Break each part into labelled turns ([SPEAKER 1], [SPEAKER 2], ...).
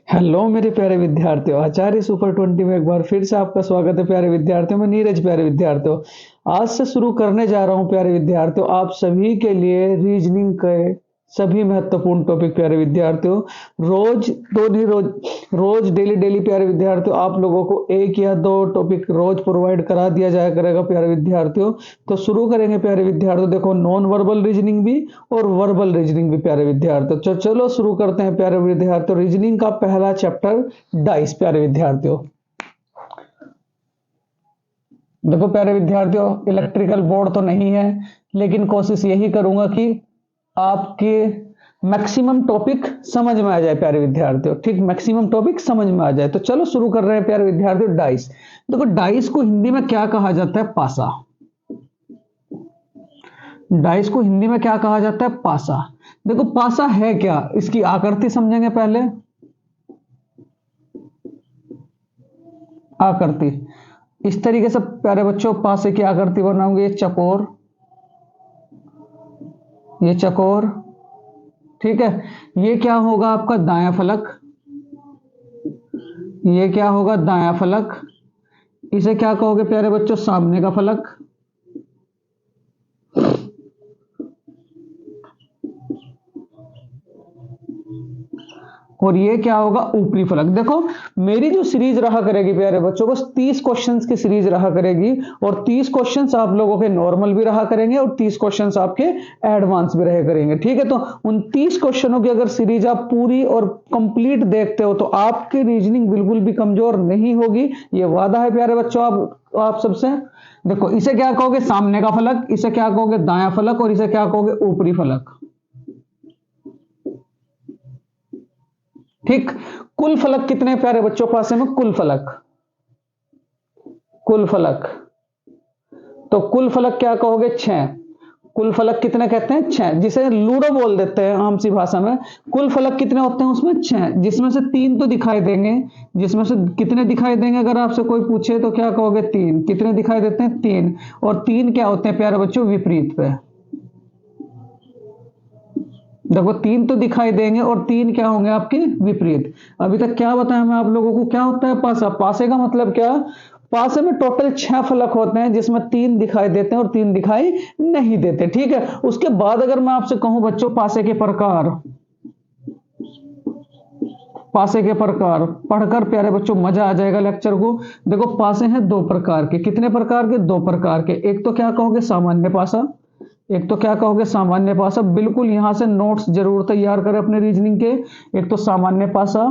[SPEAKER 1] Hello मेरे प्यारे विद्यार्थियों, आचार्य सुपर 20 में एक बार फिर से आपका स्वागत है। प्यारे विद्यार्थियों, मैं नीरज। प्यारे विद्यार्थियों, आज से शुरू करने जा रहा हूं प्यारे विद्यार्थियों आप सभी के लिए रीजनिंग के सभी महत्वपूर्ण टॉपिक। प्यारे विद्यार्थियों, रोज दो नहीं रोज रोज डेली डेली प्यारे विद्यार्थियों आप लोगों को एक या दो टॉपिक रोज प्रोवाइड करा दिया जाया करेगा। प्यारे विद्यार्थियों, तो शुरू करेंगे प्यारे विद्यार्थियों। देखो, नॉन वर्बल रीजनिंग भी और वर्बल रीजनिंग भी प्यारे विद्यार्थियों। चलो शुरू करते हैं प्यारे विद्यार्थियों। रीजनिंग का पहला चैप्टर डाइस। प्यारे विद्यार्थियों, देखो प्यारे विद्यार्थियों, इलेक्ट्रिकल बोर्ड तो नहीं है, लेकिन कोशिश यही करूंगा कि आपके मैक्सिमम टॉपिक समझ में आ जाए प्यारे विद्यार्थियों। ठीक, मैक्सिमम टॉपिक समझ में आ जाए। तो चलो शुरू कर रहे हैं प्यारे विद्यार्थियों। डाइस, देखो डाइस को हिंदी में क्या कहा जाता है? पासा। डाइस को हिंदी में क्या कहा जाता है? पासा। देखो पासा है क्या, इसकी आकृति समझेंगे पहले। आकृति इस तरीके से प्यारे बच्चों पासे की आकृति बनाऊंगे। ये चकोर, ये चकोर, ठीक है। ये क्या होगा आपका? दायां फलक। ये क्या होगा? दायां फलक। इसे क्या कहोगे प्यारे बच्चों? सामने का फलक। और ये क्या होगा? ऊपरी फलक। देखो मेरी जो सीरीज रहा करेगी प्यारे बच्चों, बस 30 क्वेश्चंस की सीरीज रहा करेगी। और 30 क्वेश्चंस आप लोगों के नॉर्मल भी रहा करेंगे और 30 क्वेश्चंस आपके एडवांस भी रहे करेंगे। ठीक है, तो उन 30 क्वेश्चनों की अगर सीरीज आप पूरी और कंप्लीट देखते हो तो आपकी रीजनिंग बिल्कुल भी कमजोर नहीं होगी। ये वादा है प्यारे बच्चों आप सबसे। देखो इसे क्या कहोगे? सामने का फलक। इसे क्या कहोगे? दायां फलक। और इसे क्या कहोगे? ऊपरी फलक। ठीक, कुल फलक कितने प्यारे बच्चों पास है? में कुल फलक, कुल फलक। तो कुल फलक क्या कहोगे? 6। कुल फलक कितने कहते हैं? 6, जिसे लूडो बोल देते हैं आम सी भाषा में। कुल फलक कितने होते हैं उसमें? 6, जिसमें से 3 तो दिखाई देंगे। जिसमें से कितने दिखाई देंगे अगर आपसे कोई पूछे तो क्या कहोगे? 3। कितने दिखाई देते हैं? 3। और 3 क्या होते हैं प्यारे बच्चों? विपरीत पे। देखो 3 तो दिखाई देंगे और 3 क्या होंगे आपके? विपरीत। अभी तक क्या बताया मैं आप लोगों को? क्या होता है पासा? पासे का मतलब क्या? पासे में टोटल 6 फलक होते हैं, जिसमें 3 दिखाई देते हैं और 3 दिखाई नहीं देते। ठीक है, उसके बाद अगर मैं आपसे कहूं बच्चों पासे के प्रकार, पासे के प्रकार पढ़कर प्यारे बच्चों मजा आ जाएगा लेक्चर को। देखो पासे हैं 2 प्रकार के। कितने प्रकार के? 2 प्रकार के। एक तो क्या कहोगे? सामान्य पासा। एक तो क्या कहोगे? सामान्य पासा। बिल्कुल यहां से नोट्स जरूर तैयार करें अपने रीजनिंग के। एक तो सामान्य पासा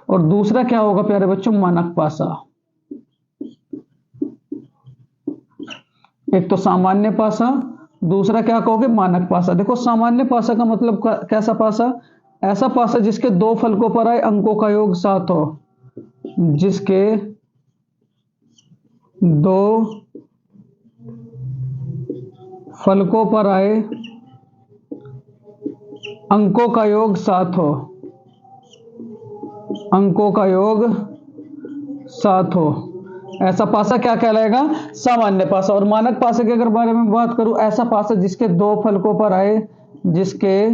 [SPEAKER 1] और दूसरा क्या होगा प्यारे बच्चों? मानक पासा। एक तो सामान्य पासा, दूसरा क्या कहोगे? मानक पासा। देखो सामान्य पासा का मतलब कैसा पासा? ऐसा पासा जिसके 2 फलकों पर आए अंकों का योग 7 हो। जिसके 2 फलकों पर आए अंकों का योग 7 हो। अंकों का योग 7 हो, ऐसा पासा क्या कहलाएगा? सामान्य पासा। और मानक पासे के अगर बारे में बात करूं, ऐसा पासा जिसके 2 फलकों पर आए, जिसके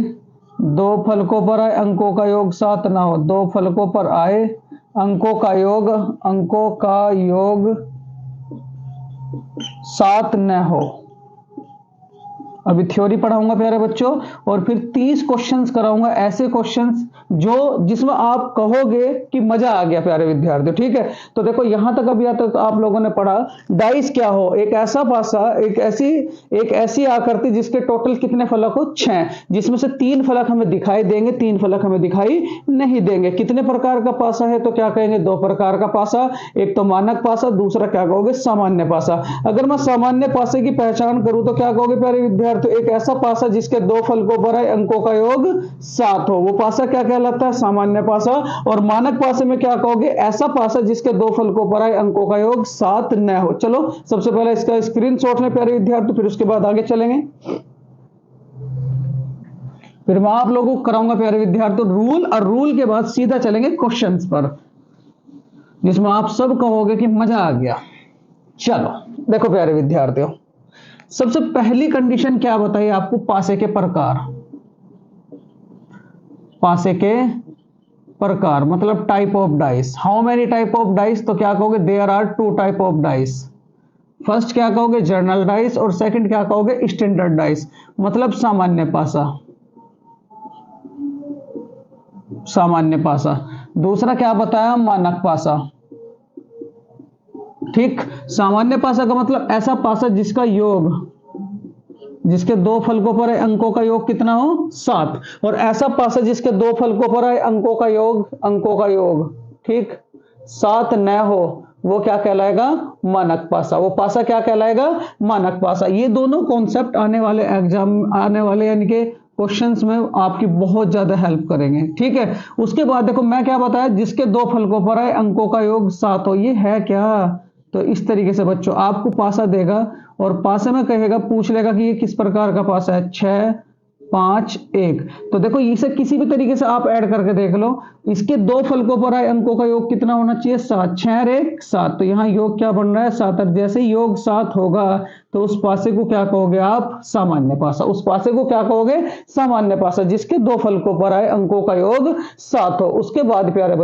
[SPEAKER 1] 2 फलकों पर आए अंकों का योग 7 ना हो। 2 फलकों पर आए अंकों का योग, अंकों का योग 7 न हो। अभी थ्योरी पढ़ाऊंगा प्यारे बच्चों, और फिर 30 क्वेश्चंस कराऊंगा, ऐसे क्वेश्चंस जो जिसमें आप कहोगे कि मजा आ गया प्यारे विद्यार्थियों। ठीक है, तो देखो यहां तक अभी तक आप लोगों ने पढ़ा डाइस क्या हो। एक ऐसा पासा, एक ऐसी आकृति जिसके टोटल कितने फलक हो? 6, जिसमें से 3 फलक हमें दिखाई देंगे, 3 फलक हमें दिखाई नहीं देंगे। कितने प्रकार का पासा है? तो क्या कहेंगे? 2 प्रकार का पासा। एक तो मानक पासा, दूसरा क्या कहोगे? सामान्य पासा। अगर मैं सामान्य पासे की पहचान करूं तो क्या कहोगे प्यारे विद्यार्थी? तो एक ऐसा पासा जिसके 2 फलकों पर आए अंकों का योग 7 हो, वो पासा क्या कहलाता है? सामान्य पासा। और मानक पासे में क्या कहोगे? ऐसा पासा जिसके 2 फलकों पर आए अंकों का योग 7 न हो। चलो सबसे पहले इसका स्क्रीनशॉट लें प्यारे विद्यार्थी, फिर उसके बाद आगे चलेंगे। फिर मैं आप लोगों को कराऊंगा प्यारे विद्यार्थी रूल, और रूल के बाद सीधा चलेंगे क्वेश्चंस पर, जिसमें आप सब कहोगे कि मजा आ गया। चलो देखो प्यारे विद्यार्थियों, सबसे पहली कंडीशन क्या बताइए आपको? पासे के प्रकार। पासे के प्रकार, मतलब type of dice. How many type of dice, तो क्या कहोगे, there are 2 type of dice. First क्या कहोगे, जर्नल डाइस, और सेकंड क्या कहोगे, स्टैंडर्ड डाइस, मतलब सामान्य पासा। सामान्य पासा। दूसरा क्या बताया, मानक पासा। ठीक, सामान्य पासा का मतलब ऐसा पासा जिसका योग, जिसके 2 फलकों पर अंकों का योग कितना हो, 7। और ऐसा पासा जिसके 2 फलकों पर अंकों का योग, ठीक, 7 न हो, वो क्या कहलाएगा, मानक पासा। वो पासा क्या कहलाएगा, मानक पासा। ये दोनों कॉन्सेप्ट आने वाले यानी कि क्वेश्चंस में आपकी बहुत ज्यादा हेल्प करेंगे। ठीक है, उसके बाद देखो मैं क्या बताया, जिसके 2 फलकों पर अंकों का योग 7 हो, ये है क्या, तो इस तरीके से बच्चों आपको पासा देगा और पासे में कहेगा, पूछ लेगा कि ये किस प्रकार का पासा है, 6 5 1। तो देखो इसे किसी भी तरीके से आप ऐड करके देख लो, इसके 2 फलकों पर आए अंकों का योग कितना होना चाहिए, 7, 6 और 1 7। तो यहाँ योग क्या बन रहा है, 7। और जैसे योग 7 होगा तो उस पासे को क्या कहोगे आप, सामान्य पासा। उस पासे को क्या कहोगे, सामान्य पासा, जिसके 2 फलकों पर आए अंकों का योग 7 हो। उसके बाद प्यारे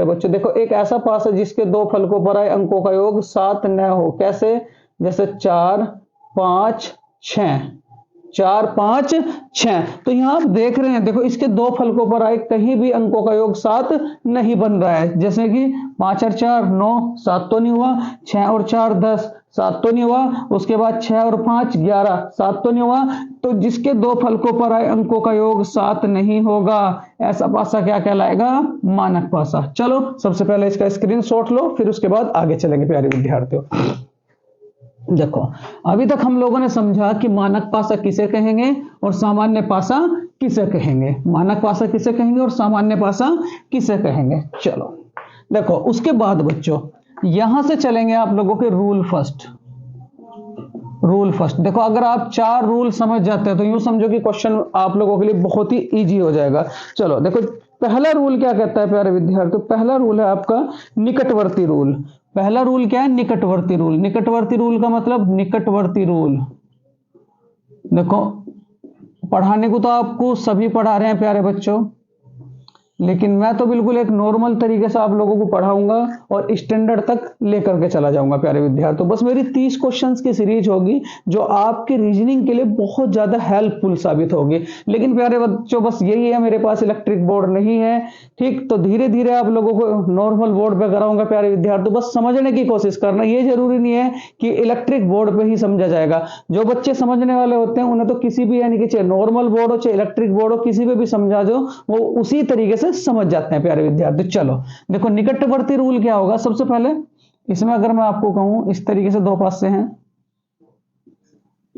[SPEAKER 1] बच्चों देखो, एक ऐसा पासा जिसके 2 फलकों पर आए अंकों का योग 7 न हो, कैसे, जैसे 4 5 6, 4 5 6। तो यहां आप देख रहे हैं, देखो इसके 2 फलकों पर आए कहीं भी अंकों का योग 7 नहीं बन रहा है। जैसे कि 5 और 4 9, 7 तो नहीं हुआ, 6 और 4 10, 7 तो नहीं हुआ, उसके बाद 6 और 5 11, 7 तो नहीं हुआ। तो जिसके 2 फलकों पर आए अंकों का योग 7 नहीं होगा, ऐसा पासा क्या कहलाएगा, मानक पासा। चलो सबसे पहले इसका स्क्रीनशॉट लो, फिर उसके बाद आगे चलेंगे प्यारे विद्यार्थियों। देखो अभी तक हम लोगों ने समझा कि मानक पासा किसे कहेंगे और सामान्य पासा किसे कहेंगे। मानक पासा किसे कहेंगे और सामान्य पासा किसे कहेंगे। चलो देखो, उसके बाद बच्चों यहां से चलेंगे आप लोगों के रूल फर्स्ट। देखो अगर आप 4 रूल समझ जाते हैं तो यूं समझो कि क्वेश्चन आप लोगों के लिए बहुत ही इजी हो जाएगा। चलो देखो, पहला रूल क्या कहता है प्यारे विद्यार्थियों, पहला रूल है आपका निकटवर्ती रूल। पहला रूल क्या है, निकटवर्ती रूल। निकटवर्ती रूल का मतलब, निकटवर्ती रूल देखो, पढ़ाने को तो आपको सभी पढ़ा रहे हैं प्यारे बच्चों, लेकिन मैं तो बिल्कुल एक नॉर्मल तरीके से आप लोगों को पढ़ाऊंगा और स्टैंडर्ड तक लेकर के चला जाऊंगा प्यारे विद्यार्थियों। बस मेरी 30 क्वेश्चंस की सीरीज होगी जो आपके रीजनिंग के लिए बहुत ज्यादा हेल्पफुल साबित होगी। लेकिन प्यारे बच्चों बस यही है, मेरे पास इलेक्ट्रिक बोर्ड नहीं है, ठीक, तो धीरे धीरे आप लोगों को नॉर्मल बोर्ड पे कराऊंगा प्यारे विद्यार्थियों। बस समझने की कोशिश करना, ये जरूरी नहीं है कि इलेक्ट्रिक बोर्ड पे ही समझा जाएगा। जो बच्चे समझने वाले होते हैं उन्हें तो किसी भी, यानी कि चाहे नॉर्मल बोर्ड हो चाहे इलेक्ट्रिक बोर्ड हो, किसी पे भी समझा दो वो उसी तरीके से समझ जाते हैं प्यारे विद्यार्थी। चलो देखो, निकटवर्ती रूल क्या होगा। सबसे पहले इसमें अगर मैं आपको कहूं, इस तरीके से 2 पासे हैं,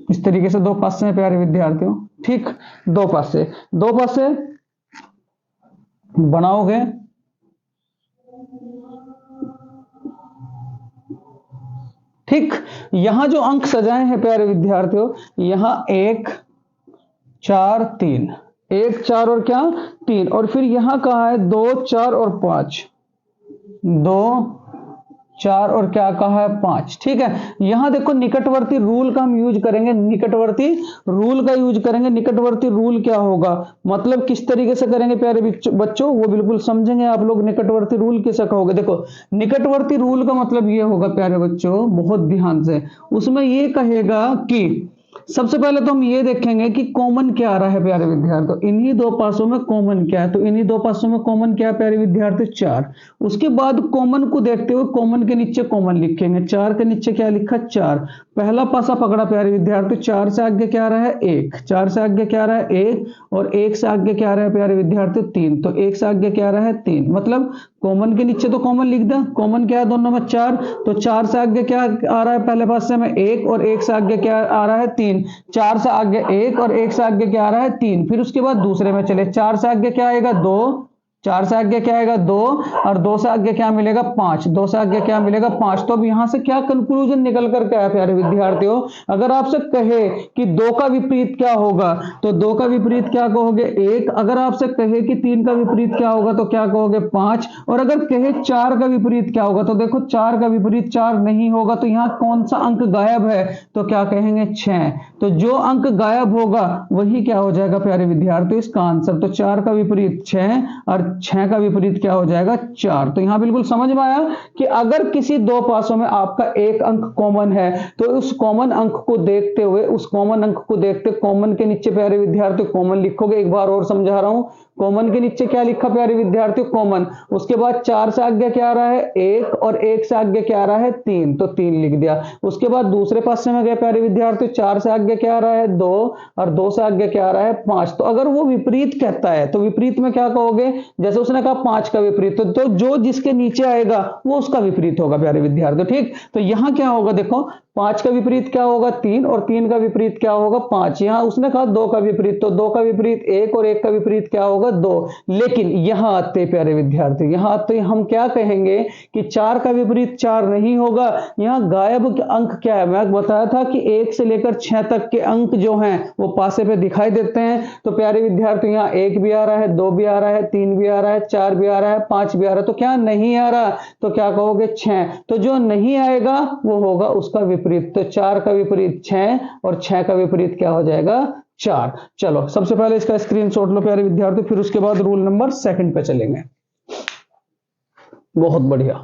[SPEAKER 1] इस तरीके से 2 पासे हैं प्यारे विद्यार्थियों, ठीक, 2 पासे बनाओगे, ठीक। यहां जो अंक सजाए हैं प्यारे विद्यार्थियों, यहां 1 4 3, 1 4 और क्या 3, और फिर यहां कहा है 2 4 और 5, 2 4 और क्या कहा है 5, ठीक है। यहां देखो निकटवर्ती रूल का हम यूज करेंगे, निकटवर्ती रूल का यूज करेंगे। निकटवर्ती रूल क्या होगा, मतलब किस तरीके से करेंगे प्यारे बच्चों, वो बिल्कुल समझेंगे आप लोग। निकटवर्ती रूल किसे कहोगे, देखो निकटवर्ती रूल का मतलब ये होगा प्यारे बच्चों, बहुत ध्यान से, उसमें ये कहेगा कि सबसे पहले तो हम ये देखेंगे कि कॉमन क्या आ रहा है प्यारे विद्यार्थियों, इन्हीं 2 पासों में कॉमन क्या है। तो इन्हीं 2 पासों में कॉमन क्या है प्यारे विद्यार्थी, 4। उसके बाद कॉमन को देखते हुए कॉमन के नीचे कॉमन लिखेंगे, 4 के नीचे क्या लिखा, 4। पहला पासा पकड़ा प्यारे विद्यार्थी, 4 से आगे क्या आ रहा है 1, 4 से आगे क्या आ रहा है 1, और 1 से आगे क्या आ रहा है प्यारे विद्यार्थी 3, तो 1 से आगे क्या आ रहा है 3। मतलब कॉमन के नीचे तो कॉमन लिख दे, कॉमन क्या है दोनों में 4, तो 4 से आगे क्या आ रहा है पहले पासे में 1, और 1 से आगे क्या आ रहा है 3, 4 से आगे 1 और 1 से आगे क्या आ रहा है 3। फिर उसके बाद दूसरे में चले, 4 से आगे क्या आएगा 2, 4 से आगे क्या आएगा 2, और 2 से आगे क्या मिलेगा 5, 2 से आगे क्या मिलेगा 5। तो अब यहां से क्या कंक्लूजन निकल कर क्या है प्यारे विद्यार्थियों, अगर आपसे कहे कि 2 का विपरीत क्या होगा, तो 2 का विपरीत क्या कहोगे 1। अगर आपसे कहे कि 3 का विपरीत क्या होगा तो क्या कहोगे 5। और अगर कहे 4 का विपरीत क्या होगा, तो देखो 4 का विपरीत 4 नहीं होगा, तो यहां कौन सा अंक गायब है, तो क्या कहेंगे 6। तो जो अंक गायब होगा वही क्या हो जाएगा प्यारे विद्यार्थियों, इसका आंसर। तो 4 का विपरीत 6 और 6 का विपरीत क्या हो जाएगा 4। तो यहां बिल्कुल समझ में आया कि अगर किसी दो पासों में आपका एक अंक कॉमन है तो उस कॉमन अंक को देखते हुए कॉमन के नीचे प्यारे विद्यार्थी कॉमन लिखोगे। एक बार और समझा रहा हूं, कॉमन के नीचे क्या लिखा प्यारे विद्यार्थी कॉमन, उसके बाद 4 से आगे क्या आ रहा है 1 और 1 से आगे क्या आ रहा है 3, तो 3 लिख दिया। उसके बाद दूसरे पासे में गए प्यारे विद्यार्थी 4 से आगे क्या आ रहा है 2 और 2 से आगे क्या आ रहा है 5। तो अगर वो विपरीत कहता है तो विपरीत में क्या कहोगे, जैसे उसने कहा 5 का विपरीत, तो जो जिसके नीचे आएगा वो उसका विपरीत होगा प्यारे विद्यार्थी। ठीक, तो यहां क्या होगा देखो 5 का विपरीत क्या होगा 3 और 3 का विपरीत क्या होगा 5। यहां उसने कहा 2 का विपरीत, तो 2 का विपरीत 1 और 1 का विपरीत क्या होगा 2। लेकिन यहां आते प्यारे विद्यार्थी, यहां आते हम क्या कहेंगे कि 4 का विपरीत 4 नहीं होगा। यहां गायब अंक क्या है, मैं बताया था कि 1 से लेकर 6 तक के अंक जो हैं वो पासे पे दिखाई देते हैं। तो प्यारे विद्यार्थी यहां 1 भी आ रहा है, 2 भी आ रहा है, 3 भी आ रहा है, 4 भी आ रहा है, 5 भी आ रहा है, तो क्या नहीं आ रहा, तो क्या कहोगे 6। तो जो नहीं आएगा वो होगा उसका विपरीत। तो 4 का विपरीत 6 और 6 का विपरीत क्या हो जाएगा 4। चलो सबसे पहले इसका स्क्रीनशॉट लो प्यारे विद्यार्थी, फिर उसके बाद रूल नंबर 2 पे चलेंगे। बहुत बढ़िया,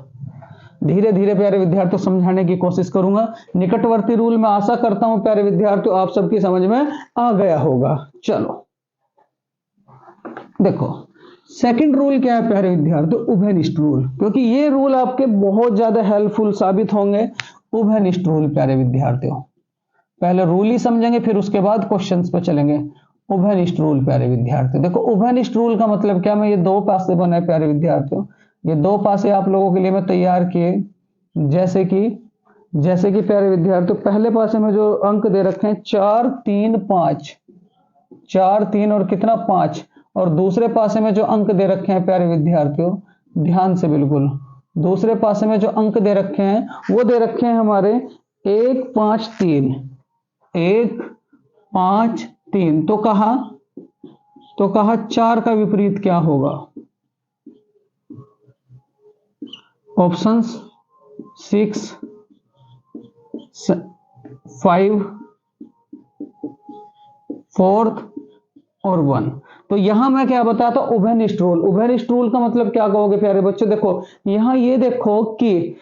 [SPEAKER 1] धीरे धीरे प्यारे विद्यार्थियों समझाने की कोशिश करूंगा। निकटवर्ती रूल में आशा करता हूं प्यारे विद्यार्थियों आप सबकी समझ में आ गया होगा। चलो देखो सेकंड रूल क्या है प्यारे विद्यार्थियों, उभयनिष्ठ रूल, क्योंकि ये रूल आपके बहुत ज्यादा हेल्पफुल साबित होंगे। उभयनिष्ठ रूल प्यारे विद्यार्थियों, पहले रूल ही समझेंगे फिर उसके बाद क्वेश्चंस पे चलेंगे। उभयनिष्ठ रूल प्यारे विद्यार्थियों, देखो उभयनिष्ठ रूल का मतलब क्या, मैं ये दो पासे बनाए प्यारे विद्यार्थियों, ये दो पासे आप लोगों के लिए मैं तैयार किए। जैसे कि प्यारे विद्यार्थियों पहले पासे में जो अंक दे रखे हैं 4 3 5, 4 3 और कितना 5, और दूसरे पासे में जो अंक दे रखे हैं प्यारे विद्यार्थियों ध्यान से बिल्कुल, दूसरे पासे में जो अंक दे रखे हैं वो दे रखे हैं हमारे 1 5 3, 1 5 3। तो कहा 4 का विपरीत क्या होगा, ऑप्शंस 6 5 4 और 1। तो यहां मैं क्या बताता हूं उभयनिष्ठ रूल। उभयनिष्ठ रूल का मतलब क्या कहोगे प्यारे बच्चों, देखो यहां ये देखो कि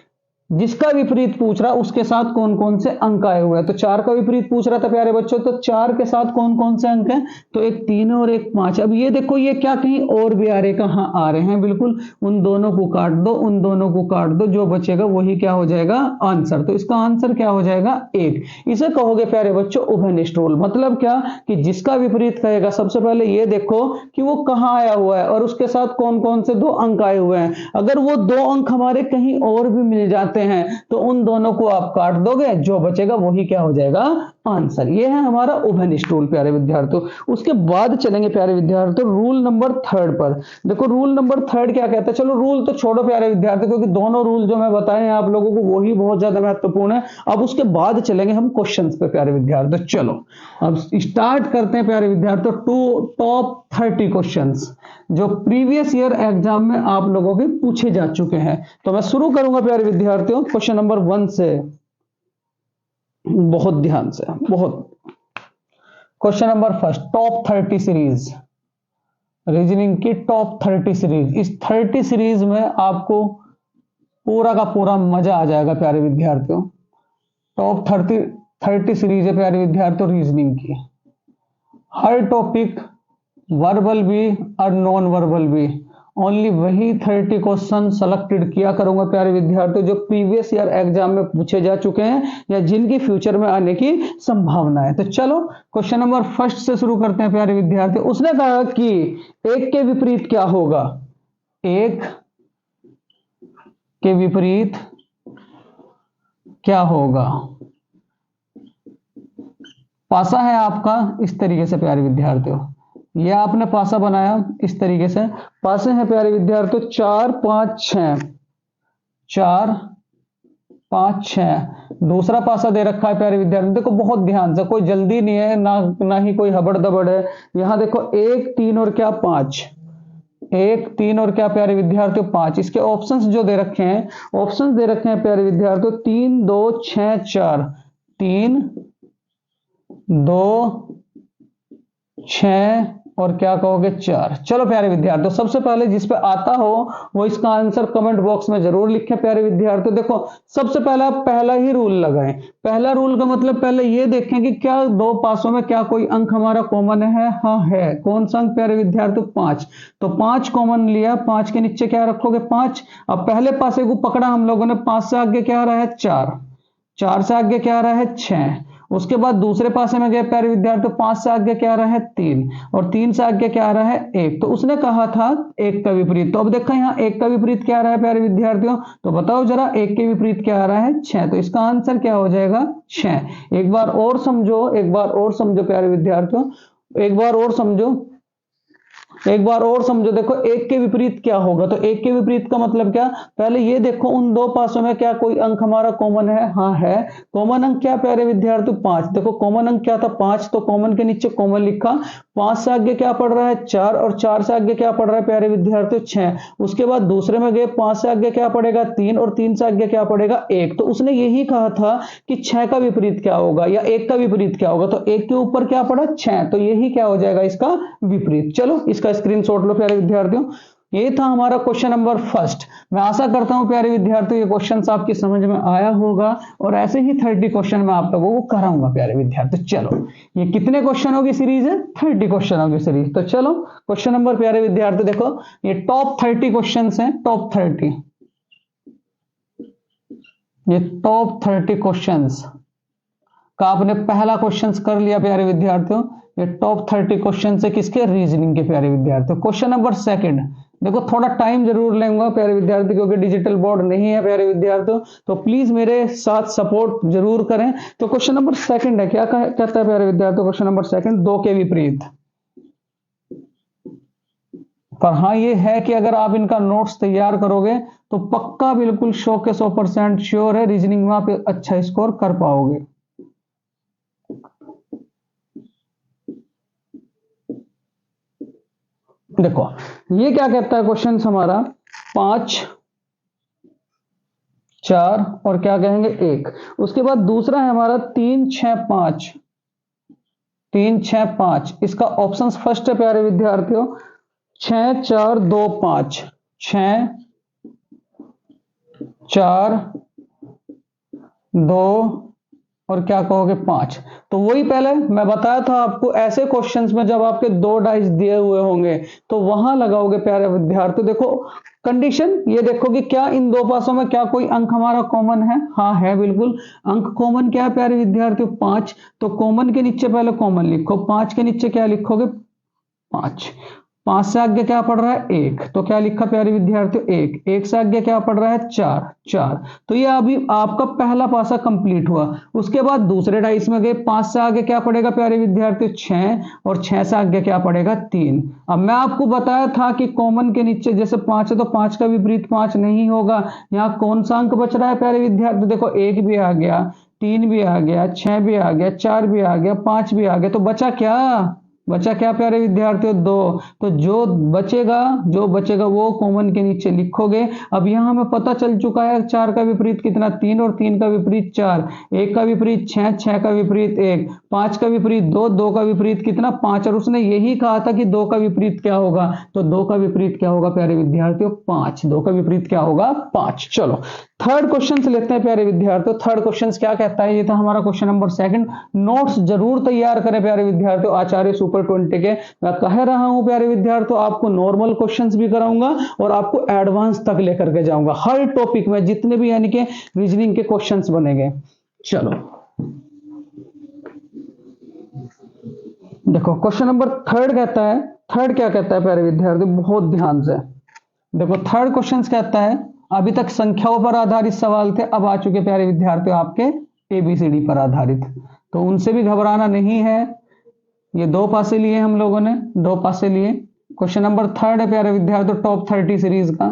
[SPEAKER 1] जिसका विपरीत पूछ रहा उसके साथ कौन कौन से अंक आए हुए हैं। तो 4 का विपरीत पूछ रहा था प्यारे बच्चों, तो 4 के साथ कौन कौन से अंक हैं, तो एक 3 और एक 5। अब ये देखो ये क्या कहीं और भी आ रहे, कहां आ रहे हैं, बिल्कुल उन दोनों को काट दो, उन दोनों को काट दो, जो बचेगा वही क्या हो जाएगा आंसर। तो इसका आंसर क्या हो जाएगा 1। इसे कहोगे प्यारे बच्चों उभयनिष्ठ रूल। मतलब क्या कि जिसका विपरीत कहेगा सबसे पहले ये देखो कि वो कहां आया हुआ है और उसके साथ कौन कौन से 2 अंक आए हुए हैं। अगर वो 2 अंक हमारे कहीं और भी मिल जाते हैं तो उन दोनों को आप काट दोगे, जो बचेगा वही क्या हो जाएगा आंसर। ये है हमारा उभयनिष्ठ रूल प्यारे विद्यार्थियों। उसके बाद चलेंगे प्यारे विद्यार्थियों रूल नंबर 3 पर। देखो रूल नंबर 3 क्या कहता है, चलो रूल तो छोड़ो प्यारे विद्यार्थियों, क्योंकि दोनों रूल जो मैं बताए हैं आप लोगों को वही बहुत ज्यादा महत्वपूर्ण है। अब उसके बाद चलेंगे हम क्वेश्चंस पे प्यारे विद्यार्थियों। चलो अब स्टार्ट करते हैं प्यारे विद्यार्थियों टॉप 30 क्वेश्चंस जो प्रीवियस ईयर एग्जाम में आप लोगों के पूछे जा चुके हैं। तो मैं शुरू करूंगा प्यारे विद्यार्थियों क्वेश्चन नंबर 1 से, बहुत ध्यान से, बहुत। Question number 1 top 30 series, reasoning की टॉप 30 सीरीज। इस 30 सीरीज में आपको पूरा का पूरा मजा आ जाएगा प्यारे विद्यार्थियों। टॉप 30 सीरीज है प्यारे विद्यार्थियों रीजनिंग की। हर टॉपिक वर्बल भी और नॉन वर्बल भी, ओनली वही 30 क्वेश्चन सेलेक्टेड किया करूंगा प्यारे विद्यार्थियों जो प्रीवियस ईयर एग्जाम में पूछे जा चुके हैं या जिनकी फ्यूचर में आने की संभावना है। तो चलो क्वेश्चन नंबर 1 से शुरू करते हैं प्यारे विद्यार्थियों। उसने कहा कि 1 के विपरीत क्या होगा, 1 के विपरीत क्या होगा। पासा है आपका इस तरीके से प्यारे विद्यार्थियों, यह आपने पासा बनाया इस तरीके से। पासे हैं प्यारे विद्यार्थियों 4 5 6, 4 5 6। दूसरा पासा दे रखा है प्यारे विद्यार्थियों, देखो बहुत ध्यान से, कोई जल्दी नहीं है ना ही कोई हबड़ दबड़ है। यहां देखो 1 3 और क्या 5, 1 3 और क्या प्यारे विद्यार्थियों 5। इसके ऑप्शंस जो दे रखे हैं, ऑप्शंस दे रखे हैं प्यारे विद्यार्थियों 3 2 6 4, 3 2 6 और क्या कहोगे 4। चलो प्यारे विद्यार्थियों, सबसे पहले जिस पे आता हो वो इसका आंसर कमेंट बॉक्स में जरूर लिखें। प्यारे विद्यार्थियों देखो, सबसे पहले आप पहला ही रूल लगाएं। पहला रूल का मतलब पहले ये देखें कि क्या दो पासों में क्या कोई अंक हमारा कॉमन है। हाँ है। कौन सा अंक प्यारे विद्यार्थियों? 5। तो 5 कॉमन लिया, 5 के नीचे क्या रखोगे? 5। अब पहले पासे को पकड़ा हम लोगों ने, 5 से आगे क्या आ रहा है? 4। 4 से आगे क्या आ रहा है? 6। उसके बाद दूसरे पासे में गए प्यारे विद्यार्थी, 5 से आगे क्या आ रहा है? 3। और 3 से आगे क्या आ रहा है? 1। तो उसने कहा था 1 का विपरीत। तो अब देखो यहाँ 1 का विपरीत क्या आ रहा है प्यारे विद्यार्थियों? तो बताओ जरा, 1 के विपरीत क्या आ रहा है? 6। तो इसका आंसर क्या हो जाएगा? 6। एक बार और समझो, एक बार और समझो प्यारे विद्यार्थियों, एक बार और समझो, एक बार और समझो। देखो 1 के विपरीत क्या होगा? तो 1 के विपरीत का मतलब क्या? पहले ये देखो उन दो पासों में क्या कोई अंक हमारा कॉमन है? हाँ है। कॉमन अंक क्या प्यारे विद्यार्थी? 5। देखो कॉमन अंक क्या था? 5। तो कॉमन के नीचे कॉमन लिखा। 5 से आगे क्या पड़ रहा है? 4। और 4 से आगे क्या पड़ रहा है प्यारे विद्यार्थी? 6। उसके बाद दूसरे में गए, 5 से आगे क्या पड़ेगा? 3। और 3 से आगे क्या पड़ेगा? 1। तो उसने यही कहा था कि 6 का विपरीत क्या होगा या 1 का विपरीत क्या होगा। तो 1 के ऊपर क्या पड़ा? 6। तो यही क्या हो जाएगा? इसका विपरीत। चलो इसका स्क्रीनशॉट लो प्यारे विद्यार्थियों। ये था हमारा क्वेश्चन नंबर फर्स्ट। मैं आशा करता हूं प्यारे विद्यार्थियों ये क्वेश्चन आपकी समझ में आया होगा, और ऐसे ही 30 क्वेश्चन मैं आप लोगों को कराऊंगा प्यारे विद्यार्थियों। चलो ये कितने क्वेश्चनों की सीरीज है? 30 क्वेश्चनों की सीरीज। तो चलो क्वेश्चन नंबर प्यारे विद्यार्थी देखो, ये टॉप 30 क्वेश्चन हैं। टॉप 30, ये टॉप 30 क्वेश्चन का आपने पहला क्वेश्चन कर लिया प्यारे विद्यार्थियों। ये टॉप 30 क्वेश्चन है किसके? रीजनिंग के प्यारे विद्यार्थियों। क्वेश्चन नंबर सेकंड, देखो थोड़ा टाइम जरूर लेंगे प्यारे विद्यार्थी, क्योंकि डिजिटल बोर्ड नहीं है प्यारे विद्यार्थियों, तो प्लीज मेरे साथ सपोर्ट जरूर करें। तो क्वेश्चन नंबर सेकंड है, क्या कहता है प्यारे विद्यार्थियों? क्वेश्चन नंबर सेकंड, 2 के विपरीत। पर हाँ ये है कि अगर आप इनका नोट्स तैयार करोगे तो पक्का बिल्कुल 100 के 100% श्योर है रीजनिंग में आप अच्छा स्कोर कर पाओगे। देखो ये क्या कहता है क्वेश्चन हमारा? 5, 4 और क्या कहेंगे? 1। उसके बाद दूसरा है हमारा 3, 6, 5। 3, 6, 5। इसका ऑप्शन फर्स्ट है प्यारे विद्यार्थियों 6, 4, 2, 5। 6, 4, 2 और क्या कहोगे? 5। तो वही पहले मैं बताया था आपको, ऐसे क्वेश्चंस में जब आपके 2 डाइस दिए हुए होंगे तो वहां लगाओगे प्यारे विद्यार्थी। देखो कंडीशन ये देखो कि क्या इन दो पासों में क्या कोई अंक हमारा कॉमन है? हाँ है, बिल्कुल। अंक कॉमन क्या है प्यारे विद्यार्थी? 5। तो कॉमन के नीचे पहले कॉमन लिखो, 5 के नीचे क्या लिखोगे? 5। 5 से आगे क्या पड़ रहा है? 1। तो क्या लिखा प्यारे विद्यार्थियों? 1। 1 से आगे क्या पड़ रहा है? 4। 4। तो ये अभी आपका पहला पासा कंप्लीट हुआ। उसके बाद दूसरे डाइस में गए, 5 से आगे क्या पड़ेगा प्यारे विद्यार्थियों? 6। और 6 से आगे क्या पड़ेगा? 3। अब मैं आपको बताया था कि कॉमन के नीचे जैसे 5 है तो 5 का विपरीत 5 नहीं होगा। यहाँ कौन सा अंक बच रहा है प्यारे विद्यार्थी? देखो 1 भी आ गया, 3 भी आ गया, 6 भी आ गया, 4 भी आ गया, 5 भी आ गया। तो बचा क्या? बचा क्या प्यारे विद्यार्थियों? 2। तो जो बचेगा वो कॉमन के नीचे लिखोगे। अब यहां हमें पता चल चुका है 4 का विपरीत कितना? 3। और 3 का विपरीत 4। 1 का विपरीत 6, 6 का विपरीत 1, 5 का विपरीत 2, 2 का विपरीत कितना? 5। और उसने यही कहा था कि 2 का विपरीत क्या होगा? तो 2 का विपरीत क्या होगा प्यारे विद्यार्थियों? 5। 2 का विपरीत क्या होगा? 5। चलो थर्ड क्वेश्चन लेते हैं प्यारे विद्यार्थियों। थर्ड क्वेश्चन क्या कहता है? ये था हमारा क्वेश्चन नंबर सेकंड। नोट्स जरूर तैयार करें प्यारे विद्यार्थियों आचार्य सुपर 20 के। मैं कह रहा हूं प्यारे विद्यार्थियों, आपको नॉर्मल क्वेश्चंस भी कराऊंगा और आपको एडवांस तक लेकर के जाऊंगा हर टॉपिक में, जितने भी यानी कि रीजनिंग के क्वेश्चंस बनेंगे। चलो देखो क्वेश्चन नंबर थर्ड कहता है, थर्ड क्या कहता है प्यारे विद्यार्थियों? बहुत ध्यान से देखो। थर्ड क्वेश्चन कहता है, अभी तक संख्याओं पर आधारित सवाल थे, अब आ चुके प्यारे विद्यार्थियों आपके एबीसीडी पर आधारित, तो उनसे भी घबराना नहीं है। ये 2 पासे लिए हम लोगों ने, 2 पासे लिए। क्वेश्चन नंबर थर्ड है प्यारे विद्यार्थियों टॉप 30 सीरीज का।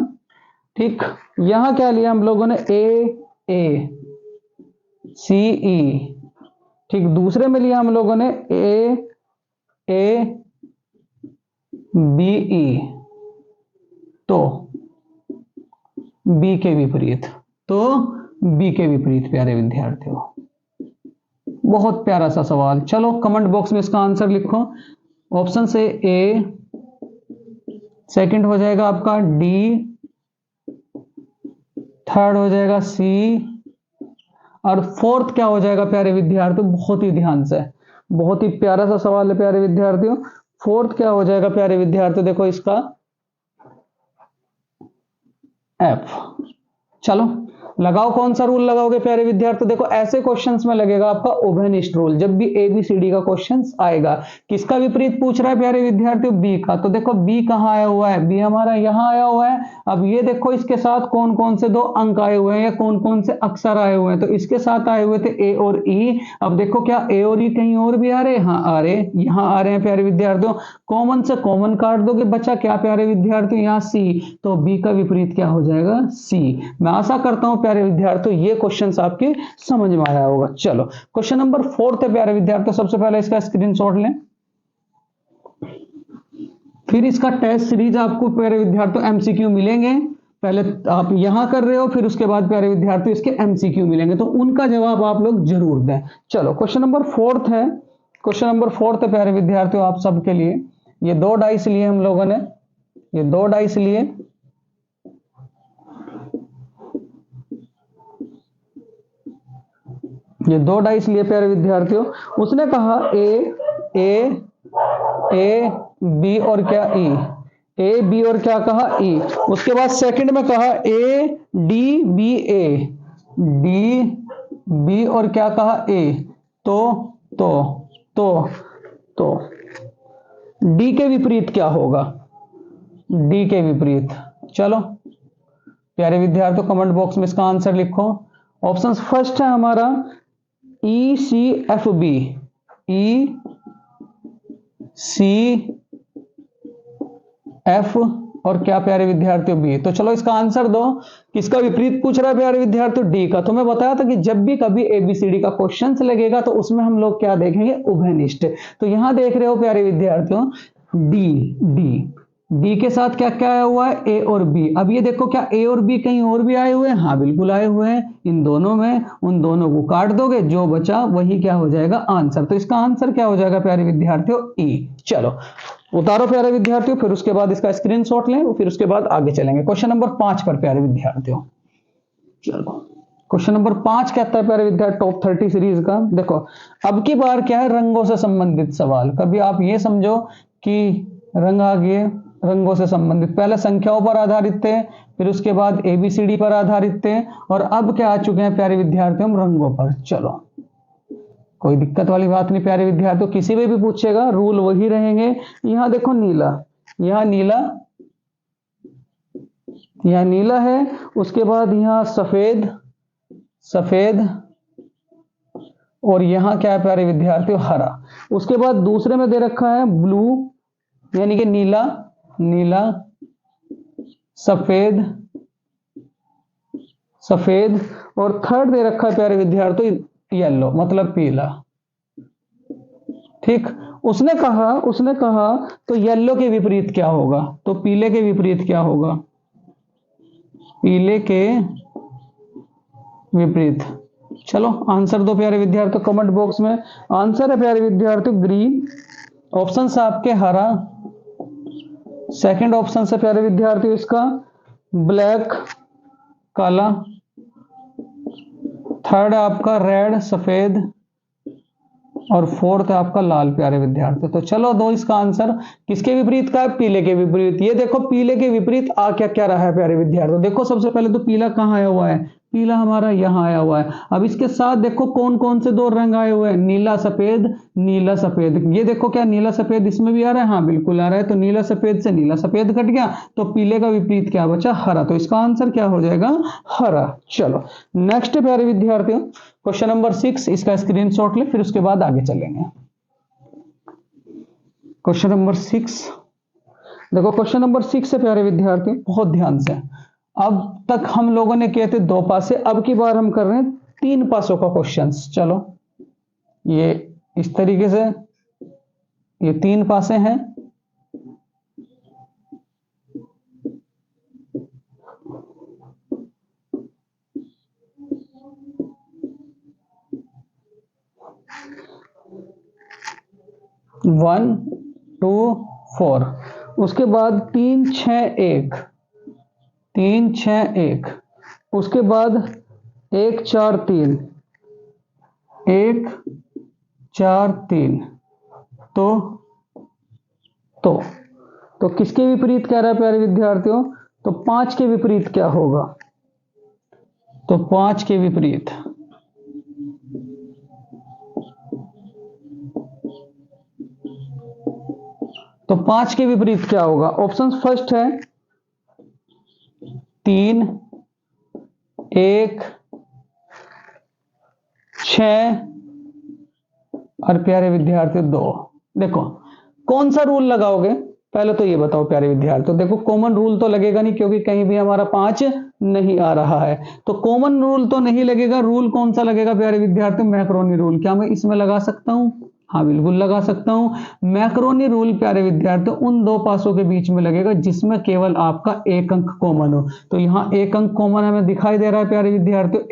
[SPEAKER 1] ठीक, यहां क्या लिया हम लोगों ने? ए सी ई। ठीक, दूसरे में लिया हम लोगों ने ए बी ई। तो बी के विपरीत, तो बी के विपरीत प्यारे विद्यार्थियों। बहुत प्यारा सा सवाल। चलो कमेंट बॉक्स में इसका आंसर लिखो। ऑप्शन से ए, सेकंड हो जाएगा आपका डी, थर्ड हो जाएगा सी, और फोर्थ क्या हो जाएगा प्यारे विद्यार्थियों? बहुत ही ध्यान से, बहुत ही प्यारा सा सवाल है प्यारे विद्यार्थियों। फोर्थ क्या हो जाएगा प्यारे विद्यार्थियों? देखो इसका एफ। चलो लगाओ, कौन सा रूल लगाओगे प्यारे विद्यार्थी? देखो ऐसे क्वेश्चंस में लगेगा आपका ओवेनिस्ट रूल। जब भी एबीसीडी का क्वेश्चंस आएगा, किसका विपरीत पूछ रहा है प्यारे विद्यार्थियों? बी का। तो देखो बी कहाँ आया हुआ है? बी हमारा यहां आया हुआ है। अब ये देखो इसके साथ कौन कौन से दो अंक आए हुए हैं या कौन कौन से अक्षर आए हुए हैं। तो इसके साथ आए हुए थे ए और ई। अब देखो क्या ए और ई कहीं और भी आ रहे हैं? हाँ आ रहे, यहाँ आ रहे हैं प्यारे विद्यार्थियों। कॉमन से कॉमन काट दोगे, बचा क्या प्यारे विद्यार्थियों? यहाँ सी। तो बी का विपरीत क्या हो जाएगा? सी। मैं आशा करता हूं प्यारे विद्यार्थियों ये क्वेश्चंस आपके समझ में आया होगा। चलो क्वेश्चन नंबर फोर्थ है प्यारे विद्यार्थियों। सबसे पहले इसका स्क्रीनशॉट लें, फिर इसका टेस्ट सीरीज आपको प्यारे विद्यार्थियों एमसीक्यू मिलेंगे। पहले आप यहां कर रहे हो, फिर उसके बाद प्यारे विद्यार्थियों इसके एमसीक्यू मिलेंगे, तो उनका जवाब आप लोग जरूर दें। चलो क्वेश्चन नंबर फोर्थ है, क्वेश्चन नंबर फोर्थ है प्यारे विद्यार्थियों आप सबके लिए। ये दो डाइस लिए हम लोगों ने, ये दो डाइस लिए, ये दो डाइस लिए प्यारे विद्यार्थियों। उसने कहा ए ए बी और क्या ई, ए बी और क्या कहा? ई। उसके बाद सेकंड में कहा A D B, A D B और क्या कहा? ए। तो तो तो तो डी के विपरीत क्या होगा? डी के विपरीत। चलो प्यारे विद्यार्थियों कमेंट बॉक्स में इसका आंसर लिखो। ऑप्शन फर्स्ट है हमारा ई सी एफ बी, ई सी एफ और क्या प्यारे विद्यार्थियों? बी। तो चलो इसका आंसर दो, किसका विपरीत पूछ रहा है प्यारे विद्यार्थियों? डी का। तो मैं बताया था कि जब भी कभी एबीसीडी का क्वेश्चन लगेगा तो उसमें हम लोग क्या देखेंगे? उभयनिष्ठ। तो यहां देख रहे हो प्यारे विद्यार्थियों डी, डी डी के साथ क्या क्या आया हुआ है? ए और बी। अब ये देखो क्या ए और बी कहीं और भी आए हुए हैं? हाँ बिल्कुल आए हुए हैं। इन दोनों में उन दोनों को काट दोगे, जो बचा वही क्या हो जाएगा? आंसर। तो इसका आंसर क्या हो जाएगा प्यारे विद्यार्थियों? ई। चलो उतारो प्यारे विद्यार्थियों, फिर उसके बाद इसका स्क्रीनशॉट लें, फिर उसके बाद आगे चलेंगे क्वेश्चन नंबर 5 पर प्यारे विद्यार्थियों। चलो क्वेश्चन नंबर 5 कहता है प्यारे विद्यार्थी टॉप 30 सीरीज का। देखो अब की बार क्या है? रंगों से संबंधित सवाल। कभी आप ये समझो कि रंग आ गए, रंगों से संबंधित पहले संख्याओं पर आधारित थे, फिर उसके बाद एबीसीडी पर आधारित थे, और अब क्या आ चुके हैं प्यारे विद्यार्थियों? हम रंगों पर। चलो कोई दिक्कत वाली बात नहीं प्यारे विद्यार्थियों, किसी में भी पूछेगा रूल वही रहेंगे। यहां देखो नीला, यहां नीला, यहां नीला है। उसके बाद यहां सफेद, सफेद, और यहां क्या है प्यारे विद्यार्थियों? हरा। उसके बाद दूसरे में दे रखा है ब्लू, यानी कि नीला, नीला, सफेद, सफेद, और थर्ड दे रखा है प्यारे विद्यार्थियों येलो, मतलब पीला। ठीक। उसने कहा तो येलो के विपरीत क्या होगा? तो पीले के विपरीत क्या होगा? पीले के विपरीत। चलो आंसर दो प्यारे विद्यार्थियों कमेंट बॉक्स में। आंसर है प्यारे विद्यार्थियों ग्रीन। ऑप्शन है आपके हरा, सेकंड ऑप्शन है प्यारे विद्यार्थियों इसका ब्लैक, काला, थर्ड है आपका रेड, सफेद, और फोर्थ है आपका लाल प्यारे विद्यार्थी। तो चलो दो इसका आंसर किसके विपरीत का है? पीले के विपरीत। ये देखो पीले के विपरीत आ क्या क्या रहा है प्यारे विद्यार्थी? देखो सबसे पहले तो पीला कहाँ आया हुआ है? पीला हमारा यहाँ आया हुआ है। अब इसके साथ देखो कौन कौन से दो रंग आए हुए हैं? नीला सफेद, नीला सफेद। ये देखो क्या नीला सफेद इसमें भी आ रहा है? हाँ बिल्कुल आ रहा है। तो नीला सफेद से नीला सफेद कट गया, तो पीले का विपरीत क्या बचा? हरा। तो इसका आंसर क्या हो जाएगा? हरा। चलो नेक्स्ट प्यारे विद्यार्थियों क्वेश्चन नंबर 6, इसका स्क्रीनशॉट ले, फिर उसके बाद आगे चलेंगे। क्वेश्चन नंबर 6, देखो क्वेश्चन नंबर 6 है प्यारे विद्यार्थी, बहुत ध्यान से। अब तक हम लोगों ने किए थे 2 पासे, अब की बार हम कर रहे हैं 3 पासों का क्वेश्चन। चलो ये इस तरीके से, ये 3 पासे हैं। वन, 2 4, उसके बाद 3 6 1, 3 6 1, उसके बाद 1 4 3, 1 4 3, तो तो किसके विपरीत कह रहा है प्यारे विद्यार्थियों? तो 5 के विपरीत क्या होगा? तो 5 के विपरीत, तो 5 के विपरीत क्या होगा? ऑप्शन फर्स्ट है 3 1 6 और प्यारे विद्यार्थियों 2। देखो कौन सा रूल लगाओगे? पहले तो ये बताओ प्यारे विद्यार्थियों। देखो कॉमन रूल तो लगेगा नहीं, क्योंकि कहीं भी हमारा 5 नहीं आ रहा है, तो कॉमन रूल तो नहीं लगेगा। रूल कौन सा लगेगा प्यारे विद्यार्थियों? Macaroni rule. क्या मैं इसमें लगा सकता हूं? हाँ बिल्कुल लगा सकता हूं। मैक्रोनी रूल प्यारे विद्यार्थियों उन दो पासों के बीच में लगेगा जिसमें केवल आपका एक अंक कॉमन हो। तो यहाँ एक अंक कॉमन हमें दिखाई दे रहा है प्यारे विद्यार्थियों,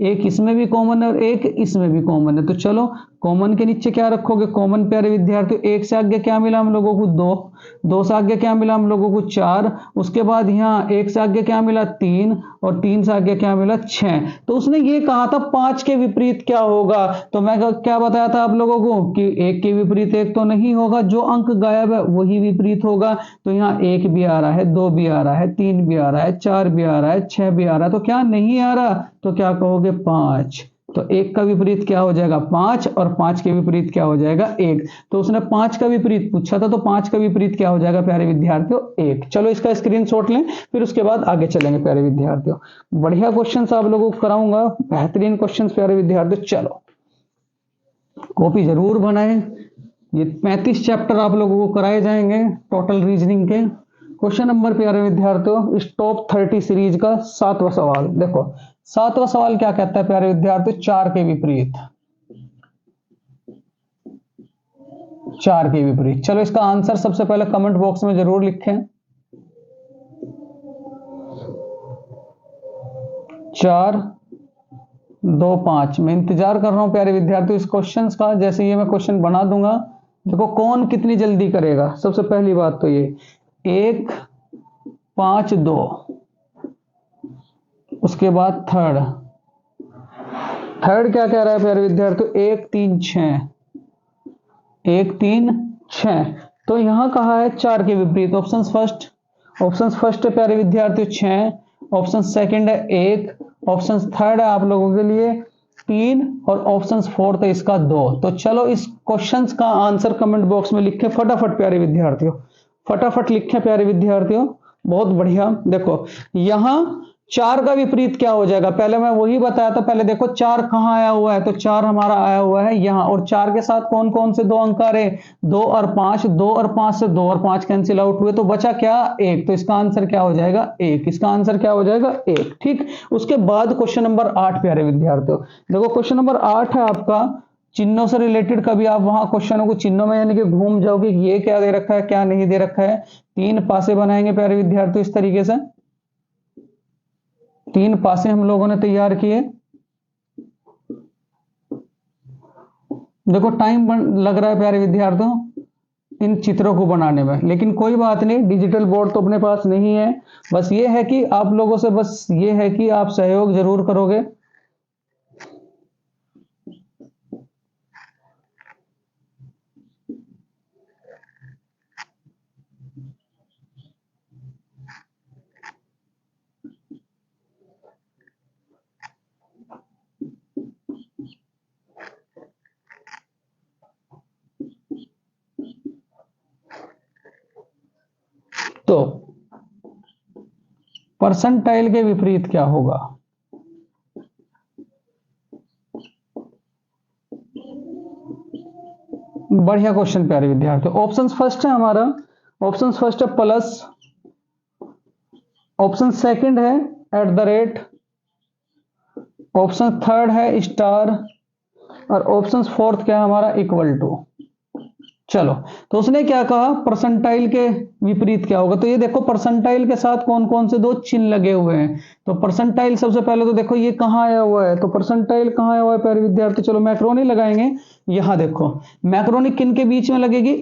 [SPEAKER 1] एक इसमें भी कॉमन है और एक इसमें भी कॉमन है। तो चलो कॉमन के नीचे क्या रखोगे? कॉमन प्यारे विद्यार्थियों, एक से आगे क्या मिला हम लोगों को? 2, 2 से आगे क्या मिला हम लोगों को? 4, उसके बाद यहाँ एक से आगे क्या मिला? 3, और 3 से आगे क्या मिला? 6। तो उसने ये कहा था 5 के विपरीत क्या होगा, तो मैं क्या बताया था आप लोगों को कि एक के विपरीत एक तो नहीं होगा, जो अंक गायब है वही विपरीत होगा। तो यहाँ 1 भी आ रहा है, 2 भी आ रहा है, 3 भी आ रहा है, 4 भी आ रहा है, 6 भी आ रहा है, तो क्या नहीं आ रहा? तो क्या कहोगे? 5। तो 1 का विपरीत क्या हो जाएगा? 5, और 5 के विपरीत क्या हो जाएगा? 1। तो उसने 5 का विपरीत पूछा था, तो 5 का विपरीत क्या हो जाएगा प्यारे विद्यार्थियों? 1। चलो इसका स्क्रीनशॉट लें, फिर उसके बाद आगे चलेंगे प्यारे विद्यार्थियों। बढ़िया क्वेश्चंस आप लोगों को कराऊंगा, बेहतरीन क्वेश्चंस प्यारे विद्यार्थियों। चलो कॉपी जरूर बनाएं। ये 35 चैप्टर आप लोगों को कराए जाएंगे टोटल रीजनिंग के। क्वेश्चन नंबर प्यारे विद्यार्थियों इस टॉप 30 सीरीज का 7वां सवाल। देखो 7वां सवाल क्या कहता है प्यारे विद्यार्थियों? 4 के विपरीत, 4 के विपरीत। चलो इसका आंसर सबसे पहले कमेंट बॉक्स में जरूर लिखें। 4 2 5। मैं इंतजार कर रहा हूं प्यारे विद्यार्थियों इस क्वेश्चन का। जैसे ये मैं क्वेश्चन बना दूंगा, देखो कौन कितनी जल्दी करेगा। सबसे पहली बात तो ये 1 5 2, उसके बाद थर्ड क्या कह रहा है प्यारे विद्यार्थियों? 1 3 6, 1 3 6। तो यहां कहा है 4 के विपरीत। ऑप्शन फर्स्ट है प्यारे विद्यार्थियों 6, ऑप्शन सेकंड है 1, ऑप्शन थर्ड है आप लोगों के लिए 3, और ऑप्शन फोर्थ है इसका 2। तो चलो इस क्वेश्चंस का आंसर कमेंट बॉक्स में लिखें फटाफट प्यारे विद्यार्थियों, फटाफट लिखें प्यारे विद्यार्थियों। बहुत बढ़िया। देखो यहां 4 का विपरीत क्या हो जाएगा? पहले मैं वही बताया था। पहले देखो 4 कहां आया हुआ है? तो 4 हमारा आया हुआ है यहां, और 4 के साथ कौन कौन से दो अंक आ रहे? 2 और 5, 2 और 5 से 2 और 5 कैंसिल आउट हुए, तो बचा क्या? 1। तो इसका आंसर क्या हो जाएगा? 1। इसका आंसर क्या हो जाएगा? 1। ठीक। उसके बाद क्वेश्चन नंबर 8 प्यारे विद्यार्थियों। देखो क्वेश्चन नंबर 8 है आपका चिन्हों से रिलेटेड। कभी आप वहां क्वेश्चनों को चिन्हों में यानी कि घूम जाओगे, ये क्या दे रखा है क्या नहीं दे रखा है। 3 पासे बनाएंगे प्यारे विद्यार्थियों इस तरीके से, 3 पासे हम लोगों ने तैयार किए। देखो टाइम लग रहा है प्यारे विद्यार्थियों इन चित्रों को बनाने में, लेकिन कोई बात नहीं, डिजिटल बोर्ड तो अपने पास नहीं है। बस ये है कि आप लोगों से बस ये है कि आप सहयोग जरूर करोगे। तो परसेंटाइल के विपरीत क्या होगा? बढ़िया क्वेश्चन प्यारे विद्यार्थी। ऑप्शन फर्स्ट है हमारा, ऑप्शन फर्स्ट है प्लस, ऑप्शन सेकंड है at the rate, option third है स्टार, और ऑप्शन फोर्थ क्या है हमारा? Equal to. चलो तो उसने क्या कहा परसेंटाइल के विपरीत क्या होगा? तो ये देखो परसेंटाइल के साथ कौन कौन से दो चिन्ह लगे हुए हैं। तो परसेंटाइल सबसे पहले तो देखो ये कहाँ आया हुआ है? तो परसेंटाइल कहाँ आया हुआ है प्यारे विद्यार्थी? चलो मैक्रोनी लगाएंगे। यहां देखो मैक्रोनी किन के बीच में लगेगी?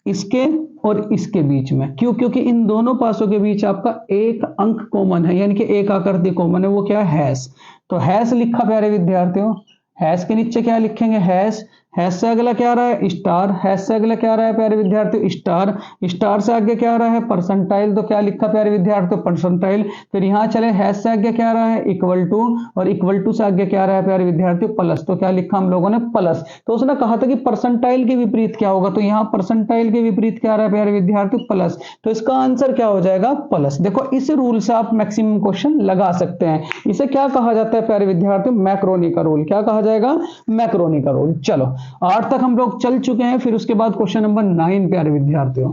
[SPEAKER 1] इसके और इसके बीच में। क्यों? क्योंकि इन दोनों पासों के बीच आपका एक अंक कॉमन है, यानी कि एक आकृति कॉमन है। वो क्या है? हैश। तो हैश लिखा प्यारे विद्यार्थियों। हैश के नीचे क्या लिखेंगे? हैश। हैश से अगला क्या आ रहा है? स्टार। हैश से अगला क्या आ रहा है प्यारे विद्यार्थियों? स्टार। स्टार से आगे क्या आ रहा है? परसेंटाइल। तो क्या लिखा प्यारे विद्यार्थियों? परसेंटाइल। फिर यहां चले, हैश से आगे क्या आ रहा है? Equal to. और इक्वल टू से आगे क्या आ रहा है प्यारे विद्यार्थियों? प्लस। तो क्या लिखा हम लोगों ने? प्लस। तो उसने कहा था कि परसेंटाइल के विपरीत क्या होगा, तो यहां परसेंटाइल के विपरीत क्या आ रहा है प्यारे विद्यार्थियों? प्लस। तो इसका आंसर क्या हो जाएगा? प्लस। देखो, इस रूल से आप मैक्सिमम क्वेश्चन लगा सकते हैं। इसे क्या कहा जाता है प्यारे विद्यार्थियों? मैक्रोनी का रूल। क्या कहा जाएगा? मैक्रोनी का रूल। चलो, 8 तक हम लोग चल चुके हैं। फिर उसके बाद क्वेश्चन नंबर 9 प्यारे विद्यार्थियों।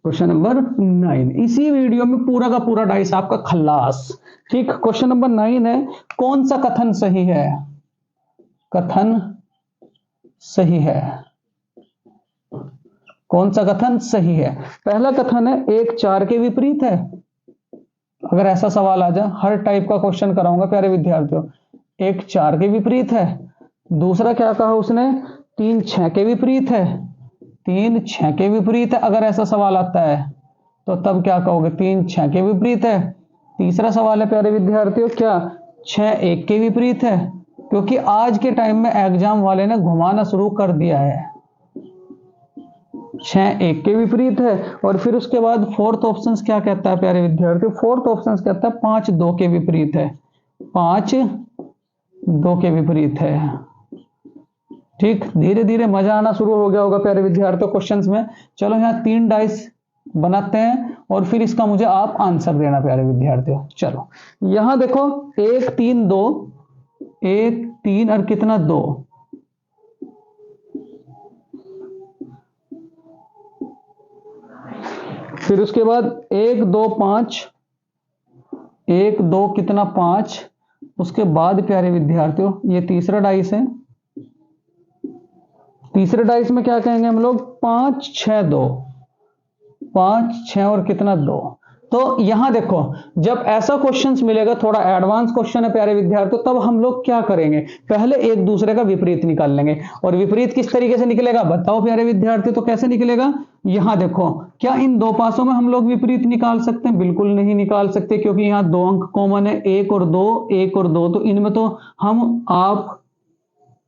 [SPEAKER 1] क्वेश्चन नंबर 9 इसी वीडियो में पूरा का पूरा डाइस आपका खल्लास। ठीक, क्वेश्चन नंबर 9 है, कौन सा कथन सही है? कथन सही है। कौन सा कथन सही है? पहला कथन है, 1 4 के विपरीत है। अगर ऐसा सवाल आ जाए, हर टाइप का क्वेश्चन कराऊंगा प्यारे विद्यार्थियों। 1 4 के विपरीत है। दूसरा क्या कहा उसने? 3 6 के विपरीत है। 3 6 के विपरीत है। अगर ऐसा सवाल आता है तो तब क्या कहोगे? 3 6 के विपरीत है। तीसरा सवाल है प्यारे विद्यार्थियों, क्या 6 1 के विपरीत है? क्योंकि आज के टाइम में एग्जाम वाले ने घुमाना शुरू कर दिया है। 6 1 के विपरीत है। और फिर उसके बाद फोर्थ ऑप्शन क्या कहता है प्यारे विद्यार्थियों? फोर्थ ऑप्शन कहता है 5 2 के विपरीत है। 5 2 के विपरीत है। ठीक, धीरे धीरे मजा आना शुरू हो गया होगा प्यारे विद्यार्थियों क्वेश्चंस में। चलो, यहाँ 3 डाइस बनाते हैं और फिर इसका मुझे आप आंसर देना प्यारे विद्यार्थियों। चलो, यहां देखो, 1 3 2, 1 3 और कितना 2। फिर उसके बाद 1 2 5, 1 2 कितना 5। उसके बाद प्यारे विद्यार्थियों, ये तीसरा डाइस है। तीसरे डाइस में क्या कहेंगे हम लोग? 5 6 2। 5 6 और कितना 2। तो यहां देखो, जब ऐसा क्वेश्चन मिलेगा, थोड़ा एडवांस क्वेश्चन है प्यारे विद्यार्थियों, तब हम लोग क्या करेंगे? पहले एक दूसरे का विपरीत निकाल लेंगे। और विपरीत किस तरीके से निकलेगा बताओ प्यारे विद्यार्थियों? तो कैसे निकलेगा? यहां देखो, क्या इन दो पासों में हम लोग विपरीत निकाल सकते हैं? बिल्कुल नहीं निकाल सकते, क्योंकि यहां 2 अंक कॉमन है, 1 और 2, 1 और 2। तो इनमें तो हम आप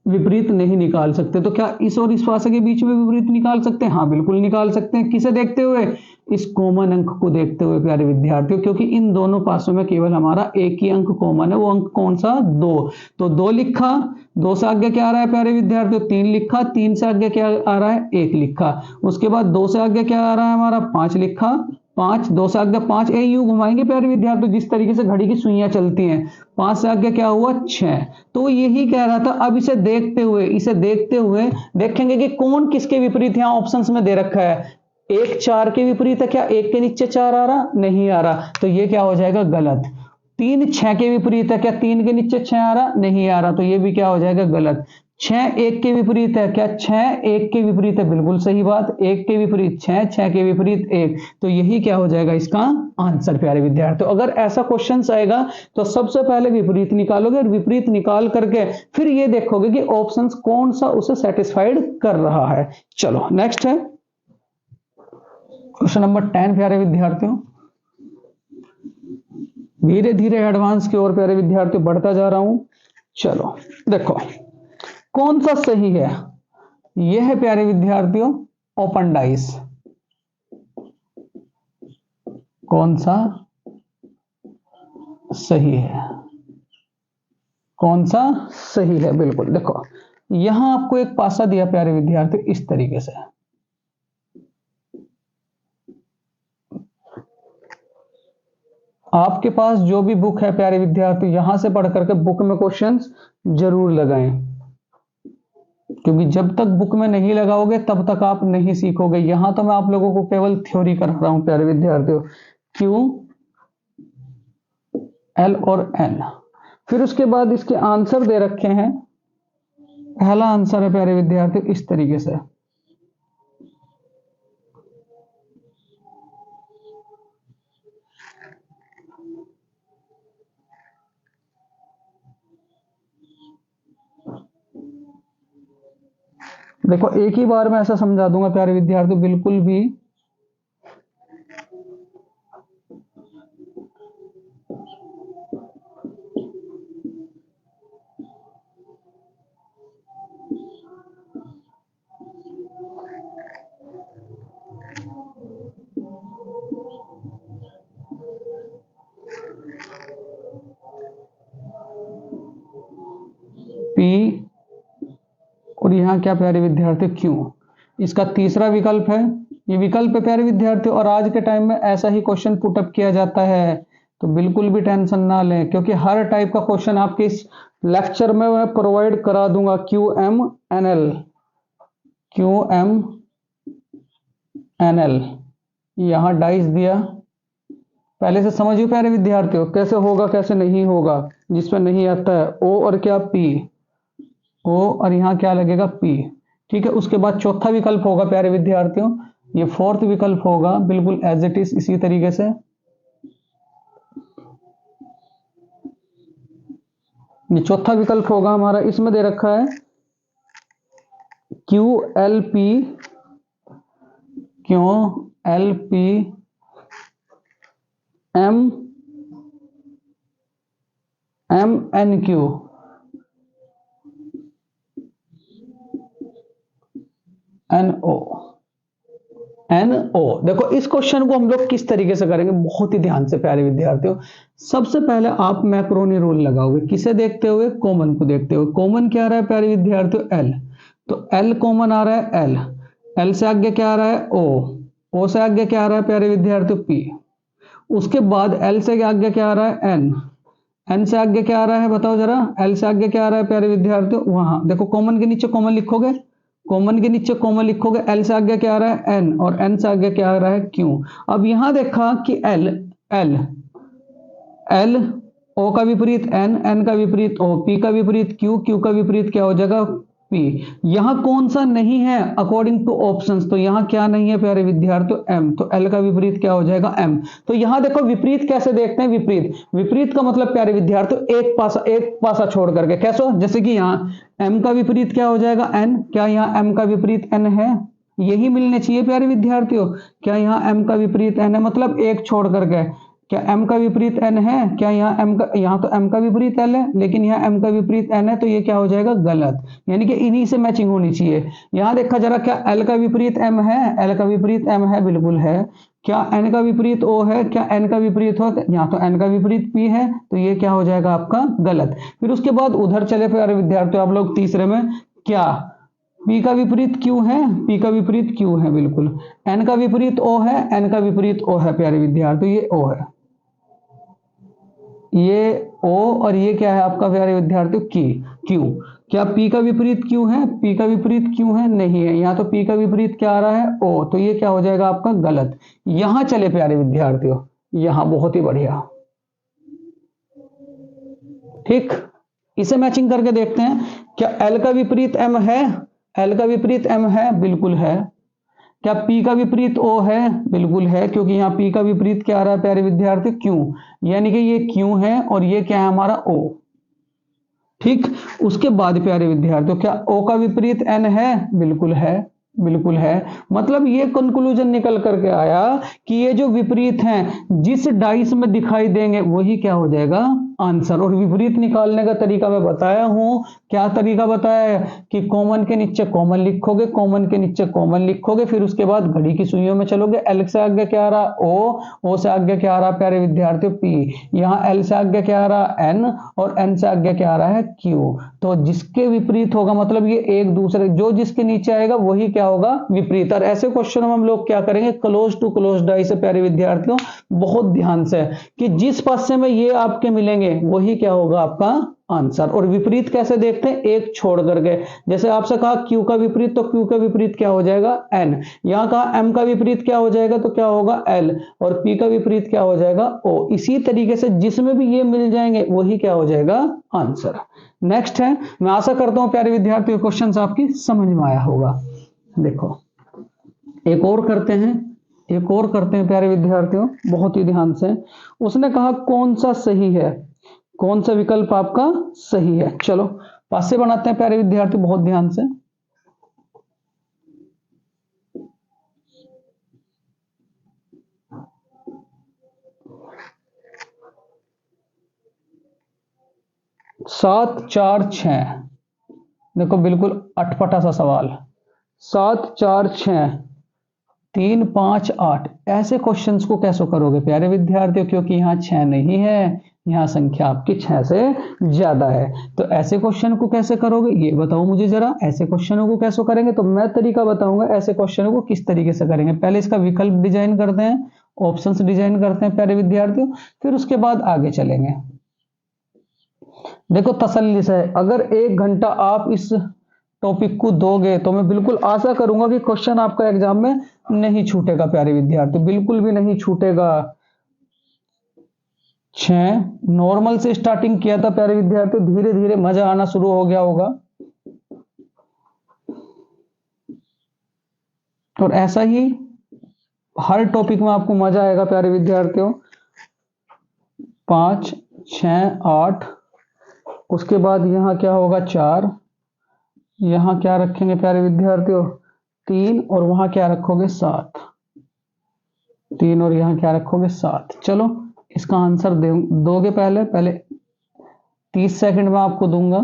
[SPEAKER 1] विपरीत नहीं निकाल सकते। तो क्या इस और इस पासे के बीच में विपरीत निकाल सकते हैं? हाँ, बिल्कुल निकाल सकते हैं। किसे देखते हुए? इस कॉमन अंक को देखते हुए प्यारे विद्यार्थियों, क्योंकि इन दोनों पासों में केवल हमारा एक ही अंक कॉमन है। वो अंक कौन सा? 2। तो 2 लिखा। 2 से आगे क्या आ रहा है प्यारे विद्यार्थियों? 3 लिखा। 3 से आगे क्या आ रहा है? 1 लिखा। उसके बाद 2 से आगे क्या आ रहा है हमारा? 5 लिखा। 5 2 से आगे 5, यूं घुमाएंगे प्यारे विद्यार्थियों जिस तरीके से घड़ी की सुइयां चलती हैं। 5 से आगे क्या हुआ? 6। तो यही कह रहा था। अब इसे देखते हुए देखेंगे कि कौन किसके विपरीत यहां ऑप्शंस में दे रखा है। 1 4 के विपरीत है। क्या 1 के नीचे 4 आ रहा? नहीं आ रहा। तो ये क्या हो जाएगा? गलत। 3 6 के विपरीत है। क्या 3 के नीचे 6 आ रहा? नहीं आ रहा। तो ये भी क्या हो जाएगा? गलत। 6 1 के विपरीत है। क्या 6 1 के विपरीत है? बिल्कुल सही बात। 1 के विपरीत 6, 6 के विपरीत 1। तो यही क्या हो जाएगा इसका आंसर प्यारे विद्यार्थियों। अगर ऐसा क्वेश्चन आएगा तो सबसे पहले विपरीत निकालोगे, और विपरीत निकाल करके फिर ये देखोगे कि ऑप्शंस कौन सा उसे सेटिस्फाइड कर रहा है। चलो, नेक्स्ट है क्वेश्चन नंबर 10 प्यारे विद्यार्थियों। धीरे धीरे एडवांस की ओर प्यारे विद्यार्थियों बढ़ता जा रहा हूं। चलो देखो, कौन सा सही है? यह है प्यारे विद्यार्थियों ओपन डाइस। कौन सा सही है? कौन सा सही है? बिल्कुल देखो, यहां आपको एक पासा दिया प्यारे विद्यार्थियों इस तरीके से। आपके पास जो भी बुक है प्यारे विद्यार्थी, यहां से पढ़ करके बुक में क्वेश्चंस जरूर लगाएं, क्योंकि जब तक बुक में नहीं लगाओगे तब तक आप नहीं सीखोगे। यहां तो मैं आप लोगों को केवल थ्योरी कर रहा हूं प्यारे विद्यार्थियों। क्यू एल और एन। फिर उसके बाद इसके आंसर दे रखे हैं। पहला आंसर है प्यारे विद्यार्थी इस तरीके से। देखो एक ही बार में ऐसा समझा दूंगा प्यारे विद्यार्थी, बिल्कुल भी P और यहाँ क्या प्यारे विद्यार्थी Q, इसका तीसरा विकल्प है। ये विकल्प है प्यारे विद्यार्थी, और आज के टाइम में ऐसा ही क्वेश्चन पुटअप किया जाता है, तो बिल्कुल भी टेंशन ना लें, क्योंकि हर टाइप का क्वेश्चन आपके इस लेक्चर में मैं प्रोवाइड करा दूंगा। QMNL, QMNL यहाँ डाइस दिया, पहले से समझिए प्यारे विद्यार्थियों कैसे होगा कैसे नहीं होगा, जिसमें नहीं आता है O और क्या P, O और यहाँ क्या लगेगा P, ठीक है। उसके बाद चौथा विकल्प होगा प्यारे विद्यार्थियों, ये फोर्थ विकल्प होगा बिल्कुल एज इट इज इसी तरीके से। ये चौथा विकल्प होगा हमारा, इसमें दे रखा है QLP, QLP MNQ, NO। देखो इस क्वेश्चन को हम लोग किस तरीके से करेंगे, बहुत ही ध्यान से प्यारे विद्यार्थियों। सबसे पहले आप मैक्रोनी रूल लगाओगे, किसे देखते हुए, कॉमन को देखते हुए। कॉमन क्या आ रहा है प्यारे विद्यार्थियों, L, तो L कॉमन आ रहा है L, L से आगे क्या आ रहा है O, O से आगे क्या आ रहा है प्यारे विद्यार्थियों P, उसके बाद L से आगे क्या आ रहा है N, N से आगे क्या आ रहा है बताओ जरा, L से आगे क्या आ रहा है प्यारे विद्यार्थियों, वहां देखो कॉमन के नीचे कॉमन लिखोगे, कॉमन के नीचे कॉमन लिखोगे, L से आगे क्या आ रहा है N, और N से आगे क्या आ रहा है Q। अब यहां देखा कि L O का विपरीत N, N का विपरीत O, P का विपरीत Q, Q का विपरीत क्या हो जाएगा P। यहां कौन सा नहीं है अकॉर्डिंग टू ऑप्शंस, तो यहां क्या नहीं है प्यारे विद्यार्थियों M, तो L का विपरीत क्या हो जाएगा M। तो यहां देखो विपरीत कैसे देखते हैं, विपरीत, विपरीत का मतलब प्यारे विद्यार्थियों एक पासा छोड़ करके, कैसे, जैसे कि यहां M का विपरीत क्या हो जाएगा N, क्या यहां M का विपरीत N है, यही मिलने चाहिए प्यारे विद्यार्थियों। क्या यहाँ M का विपरीत N है, मतलब एक छोड़ करके, क्या M का विपरीत N है, क्या यहाँ तो M का विपरीत L है, लेकिन यहाँ M का विपरीत N है, तो ये क्या हो जाएगा गलत, यानी कि इन्हीं से मैचिंग होनी चाहिए। यहाँ देखा जरा, क्या L का विपरीत M है, L का विपरीत M है, बिल्कुल है। क्या N का विपरीत O है, क्या N का विपरीत हो, यहाँ तो N का विपरीत P है, तो ये क्या हो जाएगा आपका गलत। फिर उसके बाद उधर चले प्यारे विद्यार्थियों आप लोग तीसरे में, क्या P का विपरीत Q है, P का विपरीत Q है, बिल्कुल। N का विपरीत O है, N का विपरीत O है प्यारे विद्यार्थियों, ये O है, ये O, और ये क्या है आपका प्यारे विद्यार्थियों Q। क्या P का विपरीत Q है, P का विपरीत Q है, नहीं है, यहाँ तो P का विपरीत क्या आ रहा है O, तो ये क्या हो जाएगा आपका गलत। यहां चले प्यारे विद्यार्थियों, यहां बहुत ही बढ़िया, ठीक, इसे मैचिंग करके देखते हैं। क्या L का विपरीत M है, L का विपरीत M है, बिल्कुल है। क्या P का विपरीत O है, बिल्कुल है, क्योंकि यहाँ P का विपरीत क्या आ रहा है प्यारे विद्यार्थी Q, यानी कि ये Q है और ये क्या है हमारा O, ठीक। उसके बाद प्यारे विद्यार्थियों क्या O का विपरीत N है, बिल्कुल है, बिल्कुल है। मतलब ये कंक्लूजन निकल करके आया कि ये जो विपरीत हैं जिस डाइस में दिखाई देंगे वही क्या हो जाएगा आंसर। और विपरीत निकालने का तरीका मैं बताया हूं, क्या तरीका बताया है कि कॉमन के नीचे कॉमन लिखोगे, कॉमन के नीचे कॉमन लिखोगे, फिर उसके बाद घड़ी की सुइयों में चलोगे। L से आगे क्या आ रहा O, O से आगे क्या आ रहा प्यारे विद्यार्थियों P, यहाँ L से आगे क्या आ रहा N, और N से आगे क्या आ रहा है Q। तो जिसके विपरीत होगा मतलब ये एक दूसरे, जो जिसके नीचे आएगा वही क्या होगा विपरीत। और ऐसे क्वेश्चन में हम लोग क्या करेंगे, क्लोज टू क्लोज डाई से प्यारे विद्यार्थियों, बहुत ध्यान से, कि जिस पासे में ये आपके मिलेंगे वही क्या होगा आपका आंसर। और विपरीत कैसे देखते हैं, एक छोड़ करके, जैसे आपसे कहा Q का विपरीत, तो Q का विपरीत क्या हो जाएगा N, यहां कहा M का विपरीत क्या हो जाएगा, तो क्या होगा L, और P का विपरीत क्या हो जाएगा O। इसी तरीके से जिसमें भी ये मिल जाएंगे वही क्या हो जाएगा आंसर। नेक्स्ट है, मैं आशा करता हूं प्यारे विद्यार्थियों क्वेश्चन आपकी समझ में आया होगा। देखो एक और करते हैं प्यारे विद्यार्थियों, बहुत ही ध्यान से। उसने कहा कौन सा सही है, कौन सा विकल्प आपका सही है। चलो पासे बनाते हैं प्यारे विद्यार्थी, बहुत ध्यान से। 7 4 6, देखो बिल्कुल अटपटा सा सवाल। 7 4 6 3 5 8, ऐसे क्वेश्चंस को कैसे करोगे प्यारे विद्यार्थियों, क्योंकि यहाँ 6 नहीं है, यहाँ संख्या आपकी 6 से ज्यादा है। तो ऐसे क्वेश्चन को कैसे करोगे ये बताओ मुझे जरा। ऐसे क्वेश्चनों को कैसे करेंगे, तो मैं तरीका बताऊंगा ऐसे क्वेश्चनों को किस तरीके से करेंगे। पहले इसका विकल्प डिजाइन करते हैं, ऑप्शंस डिजाइन करते हैं प्यारे विद्यार्थियों, फिर उसके बाद आगे चलेंगे। देखो तसल्ली से, अगर 1 घंटा आप इस टॉपिक को दोगे तो मैं बिल्कुल आशा करूंगा कि क्वेश्चन आपका एग्जाम में नहीं छूटेगा प्यारे विद्यार्थी, बिल्कुल भी नहीं छूटेगा। 6 नॉर्मल से स्टार्टिंग किया था प्यारे विद्यार्थी, धीरे धीरे मजा आना शुरू हो गया होगा, और ऐसा ही हर टॉपिक में आपको मजा आएगा प्यारे विद्यार्थियों। 5 6 8, उसके बाद यहाँ क्या होगा 4, यहाँ क्या रखेंगे प्यारे विद्यार्थियों 3, और वहां क्या रखोगे 7, 3 और यहाँ क्या रखोगे 7। चलो इसका आंसर दोगे पहले 30 सेकंड में आपको दूंगा।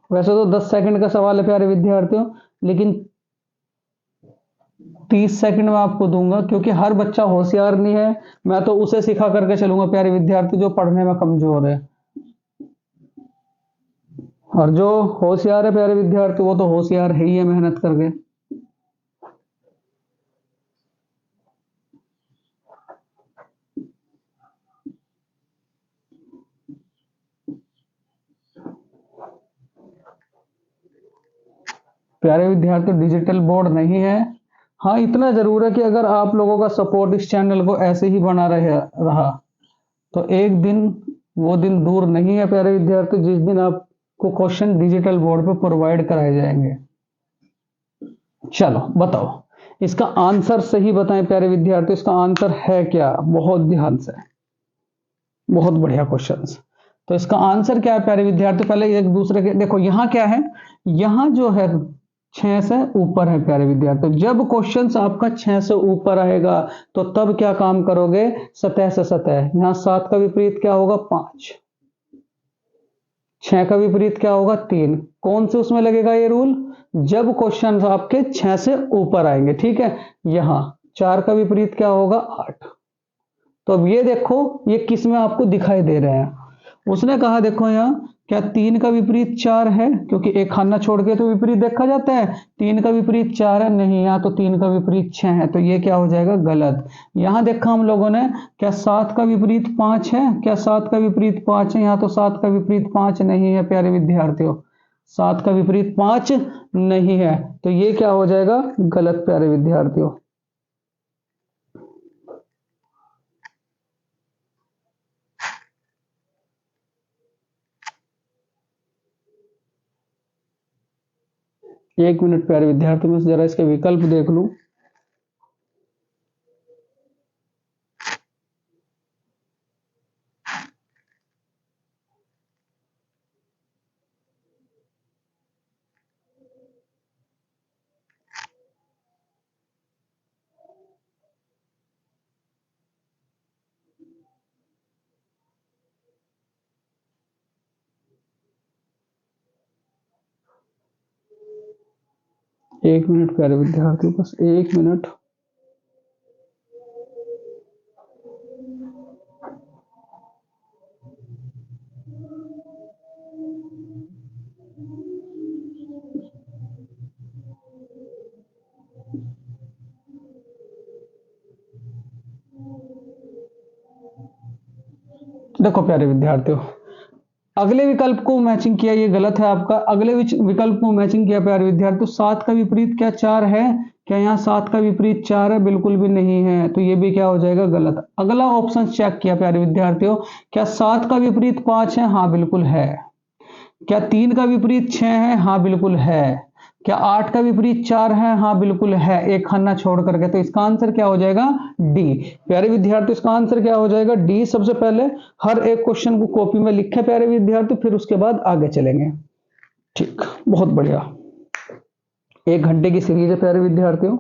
[SPEAKER 1] वैसे तो 10 सेकंड का सवाल है प्यारे विद्यार्थियों, लेकिन 30 सेकंड में आपको दूंगा, क्योंकि हर बच्चा होशियार नहीं है। मैं तो उसे सिखा करके चलूंगा प्यारे विद्यार्थी जो पढ़ने में कमजोर है, और जो होशियार है प्यारे विद्यार्थी वो तो होशियार है ही है मेहनत करके। प्यारे विद्यार्थी डिजिटल बोर्ड नहीं है। हाँ इतना जरूर है कि अगर आप लोगों का सपोर्ट इस चैनल को ऐसे ही बना रहा तो एक दिन वो दिन दूर नहीं है प्यारे विद्यार्थी जिस दिन आपको क्वेश्चन डिजिटल बोर्ड पे प्रोवाइड कराए जाएंगे। चलो बताओ इसका आंसर सही बताएं प्यारे विद्यार्थी, इसका आंसर है क्या। बहुत ध्यान से, बहुत बढ़िया क्वेश्चन। तो इसका आंसर क्या है प्यारे विद्यार्थी, पहले एक दूसरे के देखो यहाँ क्या है, यहाँ जो है 6 से ऊपर है प्यारे विद्यार्थी। जब क्वेश्चन आपका 6 से ऊपर आएगा तो तब क्या काम करोगे, सतह से सतह। यहाँ 7 का विपरीत क्या होगा 5, 6 का विपरीत क्या होगा 3। कौन से उसमें लगेगा ये रूल, जब क्वेश्चन आपके 6 से ऊपर आएंगे, ठीक है। यहाँ 4 का विपरीत क्या होगा 8। तो अब ये देखो ये किस में आपको दिखाई दे रहे हैं। उसने कहा देखो यहाँ क्या 3 का विपरीत 4 है, क्योंकि एक खाना छोड़ के तो विपरीत देखा जाता है। 3 का विपरीत 4 है, नहीं यहाँ तो 3 का विपरीत 6 है, तो ये क्या हो जाएगा गलत। यहाँ देखा हम लोगों ने क्या 7 का विपरीत 5 है, क्या 7 का विपरीत 5 है, यहाँ तो 7 का विपरीत 5 नहीं है प्यारे विद्यार्थियों, 7 का विपरीत 5 नहीं है, तो ये क्या हो जाएगा गलत प्यारे विद्यार्थियों। एक मिनट प्यारे विद्यार्थी में जरा इसके विकल्प देख लूं। एक मिनट प्यारे विद्यार्थी, बस एक मिनट। देखो प्यारे विद्यार्थियों, अगले विकल्प को मैचिंग किया, ये गलत है आपका। अगले विकल्प को मैचिंग किया प्यारे विद्यार्थियों। 7 का विपरीत क्या 4 है, क्या यहाँ 7 का विपरीत 4 है, बिल्कुल भी नहीं है, तो ये भी क्या हो जाएगा गलत। अगला ऑप्शन चेक किया प्यारे विद्यार्थियों, क्या 7 का विपरीत 5 है, हाँ बिल्कुल है। क्या 3 का विपरीत 6 है, हाँ बिल्कुल है। क्या 8 का विपरीत 4 है, हाँ बिल्कुल है, एक खाना छोड़ करके। तो इसका आंसर क्या हो जाएगा डी। प्यारे विद्यार्थी इसका आंसर क्या हो जाएगा डी। सबसे पहले हर एक क्वेश्चन को कॉपी में लिखे प्यारे विद्यार्थी, फिर उसके बाद आगे चलेंगे। ठीक, बहुत बढ़िया। 1 घंटे की सीरीज है प्यारे विद्यार्थियों।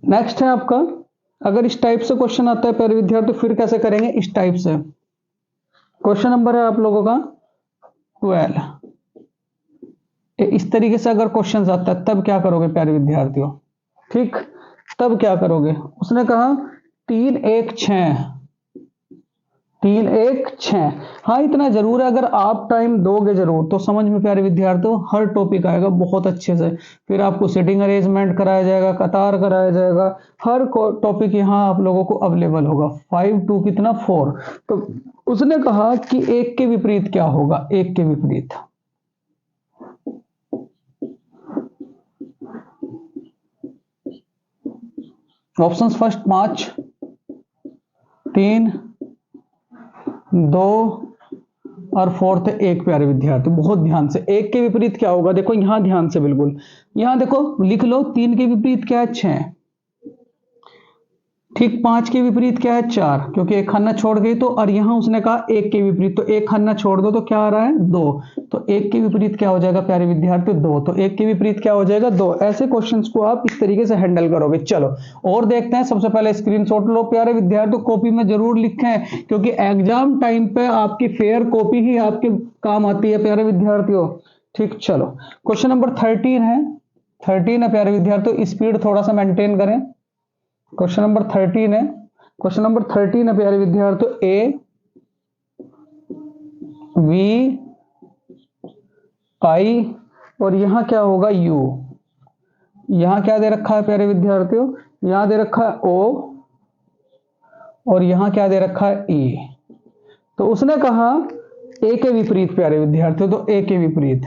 [SPEAKER 1] नेक्स्ट है आपका अगर इस टाइप से क्वेश्चन आता है प्यारे विद्यार्थी फिर कैसे करेंगे? इस टाइप से। क्वेश्चन नंबर है आप लोगों का 12। इस तरीके से अगर क्वेश्चन आता है तब क्या करोगे प्यारे विद्यार्थियों? ठीक, तब क्या करोगे? उसने कहा 3 1 6, 3 1 6। हाँ, इतना जरूर है, अगर आप टाइम दोगे जरूर तो समझ में प्यारे विद्यार्थियों हर टॉपिक आएगा बहुत अच्छे से। फिर आपको सिटिंग अरेंजमेंट कराया जाएगा, कतार कराया जाएगा, हर टॉपिक यहाँ आप लोगों को अवेलेबल होगा। 5 2 कितना 4। तो उसने कहा कि एक के विपरीत क्या होगा? एक के विपरीत ऑप्शंस फर्स्ट 5 3 2 और फोर्थ 1 प्यारे विद्यार्थी। बहुत ध्यान से, एक के विपरीत क्या होगा देखो यहां ध्यान से, बिल्कुल यहां देखो लिख लो। 3 के विपरीत क्या है? 6। ठीक, 5 के विपरीत क्या है? 4, क्योंकि एक खाना छोड़ गई तो। और यहां उसने कहा 1 के विपरीत, तो एक खाना छोड़ दो तो क्या आ रहा है? 2। तो 1 के विपरीत क्या हो जाएगा प्यारे विद्यार्थी? 2। तो 1 के विपरीत क्या हो जाएगा? 2। ऐसे क्वेश्चंस को आप इस तरीके से हैंडल करोगे। चलो और देखते हैं। सबसे पहले स्क्रीनशॉट लो प्यारे विद्यार्थी, कॉपी में जरूर लिखें, क्योंकि एग्जाम टाइम पे आपकी फेयर कॉपी ही आपके काम आती है प्यारे विद्यार्थियों। ठीक, चलो क्वेश्चन नंबर 13 है। 13 है प्यारे विद्यार्थियों, स्पीड थोड़ा सा मेंटेन करें। क्वेश्चन नंबर 13 है। क्वेश्चन नंबर 13 है प्यारे विद्यार्थियों। ए वी आई और यहां क्या होगा? यू। यहां क्या दे रखा है प्यारे विद्यार्थियों? यहां दे रखा है ओ और यहां क्या दे रखा है? ई। तो उसने कहा ए के विपरीत प्यारे विद्यार्थियों, तो ए के विपरीत,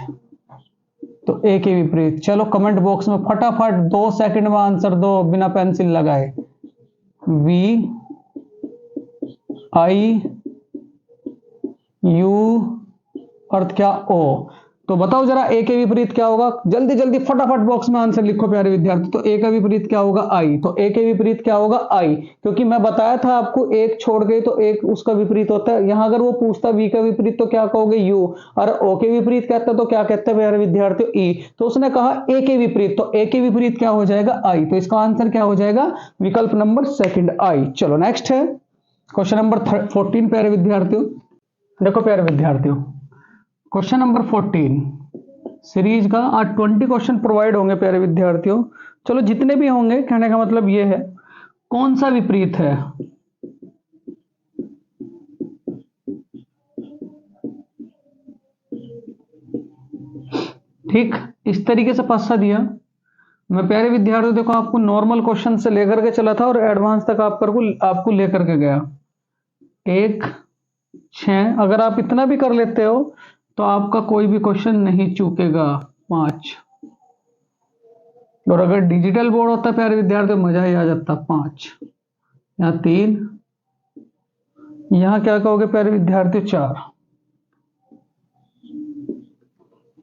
[SPEAKER 1] तो ए के विपरीत। चलो कमेंट बॉक्स में फटाफट 2 सेकंड में आंसर दो बिना पेंसिल लगाए। वी आई यू अर्थ क्या? ओ। तो बताओ जरा ए के विपरीत क्या होगा? जल्दी जल्दी फटाफट बॉक्स में आंसर लिखो प्यारे विद्यार्थी। तो ए का विपरीत क्या होगा? आई। तो ए के विपरीत क्या होगा? आई, क्योंकि मैं बताया था आपको एक छोड़ गए तो एक उसका विपरीत होता है। यहां अगर वो पूछता वी का विपरीत तो क्या कहोगे? यू। और ओ के विपरीत कहता तो क्या कहते हैं प्यारे विद्यार्थियों? ई। तो उसने कहा ए के विपरीत, तो ए के विपरीत क्या हो जाएगा? आई। तो इसका आंसर क्या हो जाएगा? विकल्प नंबर सेकंड, आई। चलो नेक्स्ट है क्वेश्चन नंबर 14 प्यारे विद्यार्थियों। देखो प्यारे विद्यार्थियों, क्वेश्चन नंबर 14 सीरीज का आज 20 क्वेश्चन प्रोवाइड होंगे प्यारे विद्यार्थियों। चलो जितने भी होंगे, कहने का मतलब ये है कौन सा विपरीत है? ठीक, इस तरीके से पासा दिया। मैं प्यारे विद्यार्थियों देखो आपको नॉर्मल क्वेश्चन से लेकर के चला था और एडवांस तक आपको लेकर के गया। 1 6, अगर आप इतना भी कर लेते हो तो आपका कोई भी क्वेश्चन नहीं चूकेगा। 5, और अगर डिजिटल बोर्ड होता प्यारे विद्यार्थी मजा ही आ जाता। 5, यहाँ 3, यहाँ क्या कहोगे प्यारे विद्यार्थी? 4।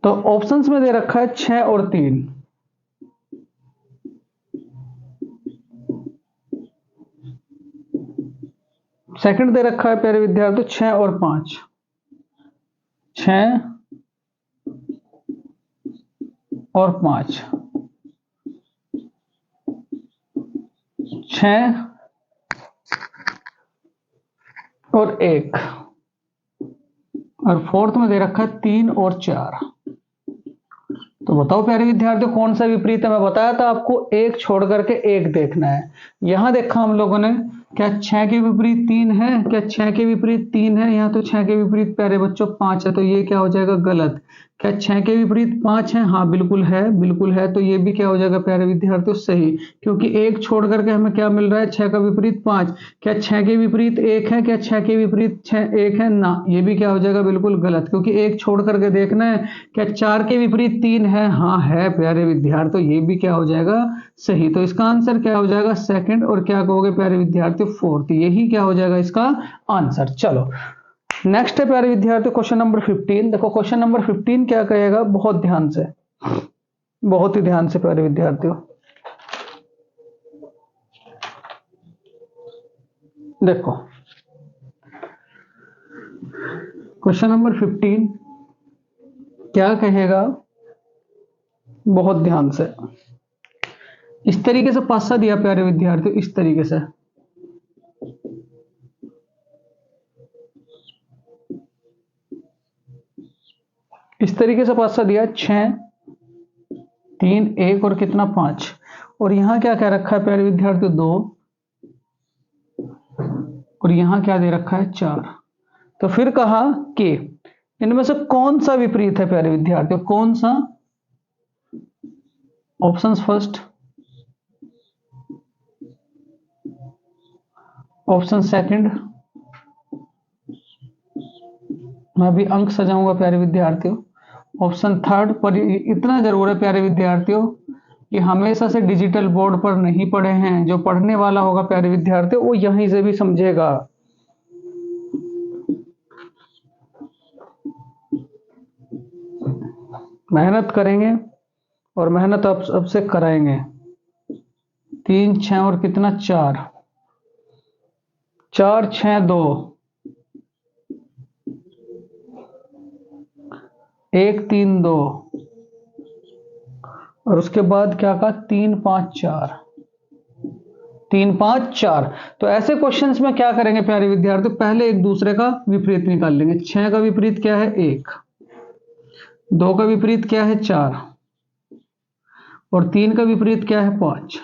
[SPEAKER 1] तो ऑप्शंस में दे रखा है 6 और 3। सेकंड दे रखा है प्यारे विद्यार्थी 6 और 5। 6 और 5, 6 और 1, और फोर्थ में दे रखा है 3 और 4। तो बताओ प्यारे विद्यार्थियों कौन सा विपरीत है? मैं बताया था आपको एक छोड़ करके एक देखना है। यहां देखा हम लोगों ने, क्या 6 के विपरीत 3 है? क्या 6 के विपरीत 3 है? यहाँ तो 6 के विपरीत प्यारे बच्चों 5 है, तो ये क्या हो जाएगा? गलत। क्या 6 के विपरीत 5 है? हाँ बिल्कुल है, बिल्कुल है। तो ये भी क्या हो जाएगा प्यारे विद्यार्थियों? सही, क्योंकि एक छोड़ करके हमें क्या मिल रहा है? 6 का विपरीत 5। क्या 6 के विपरीत 1 है? क्या 6 के विपरीत 6 1 है? ना, ये भी क्या हो जाएगा? बिल्कुल गलत, क्योंकि एक छोड़ करके देखना है। क्या 4 के विपरीत 3 है? हाँ है प्यारे विद्यार्थियों, ये भी क्या हो जाएगा? सही। तो इसका आंसर क्या हो जाएगा? सेकंड। और क्या कहोगे प्यारे विद्यार्थी? फोर्थ। यही क्या हो जाएगा इसका आंसर। चलो नेक्स्ट है प्यारे विद्यार्थी क्वेश्चन नंबर 15। देखो क्वेश्चन नंबर 15 क्या कहेगा? बहुत ध्यान से, बहुत ही ध्यान से प्यारे विद्यार्थियों देखो। क्वेश्चन नंबर 15 क्या कहेगा? बहुत ध्यान से। इस तरीके से पासा दिया प्यारे विद्यार्थियों, इस तरीके से तरीके से पासा दिया 6 3 1 और कितना 5, और यहां क्या क्या रखा है प्यारे विद्यार्थियों 2, और यहां क्या दे रखा है 4। तो फिर कहा कि इनमें से कौन सा विपरीत है प्यारे विद्यार्थियों, कौन सा, ऑप्शंस फर्स्ट, ऑप्शन सेकंड, मैं भी अंक सजाऊंगा प्यारे विद्यार्थियों, ऑप्शन थर्ड। पर इतना जरूर है प्यारे विद्यार्थियों कि हमेशा से डिजिटल बोर्ड पर नहीं पढ़े हैं, जो पढ़ने वाला होगा प्यारे विद्यार्थियों वो यहीं से भी समझेगा। मेहनत करेंगे और मेहनत अब से कराएंगे। 3 6 और कितना 4, 4 6 2, 1 3 2, और उसके बाद क्या कहा 3 5 4, 3 5 4। तो ऐसे क्वेश्चंस में क्या करेंगे प्यारे विद्यार्थी, पहले एक दूसरे का विपरीत निकाल लेंगे। 6 का विपरीत क्या है 1, 2 का विपरीत क्या है 4, और 3 का विपरीत क्या है 5।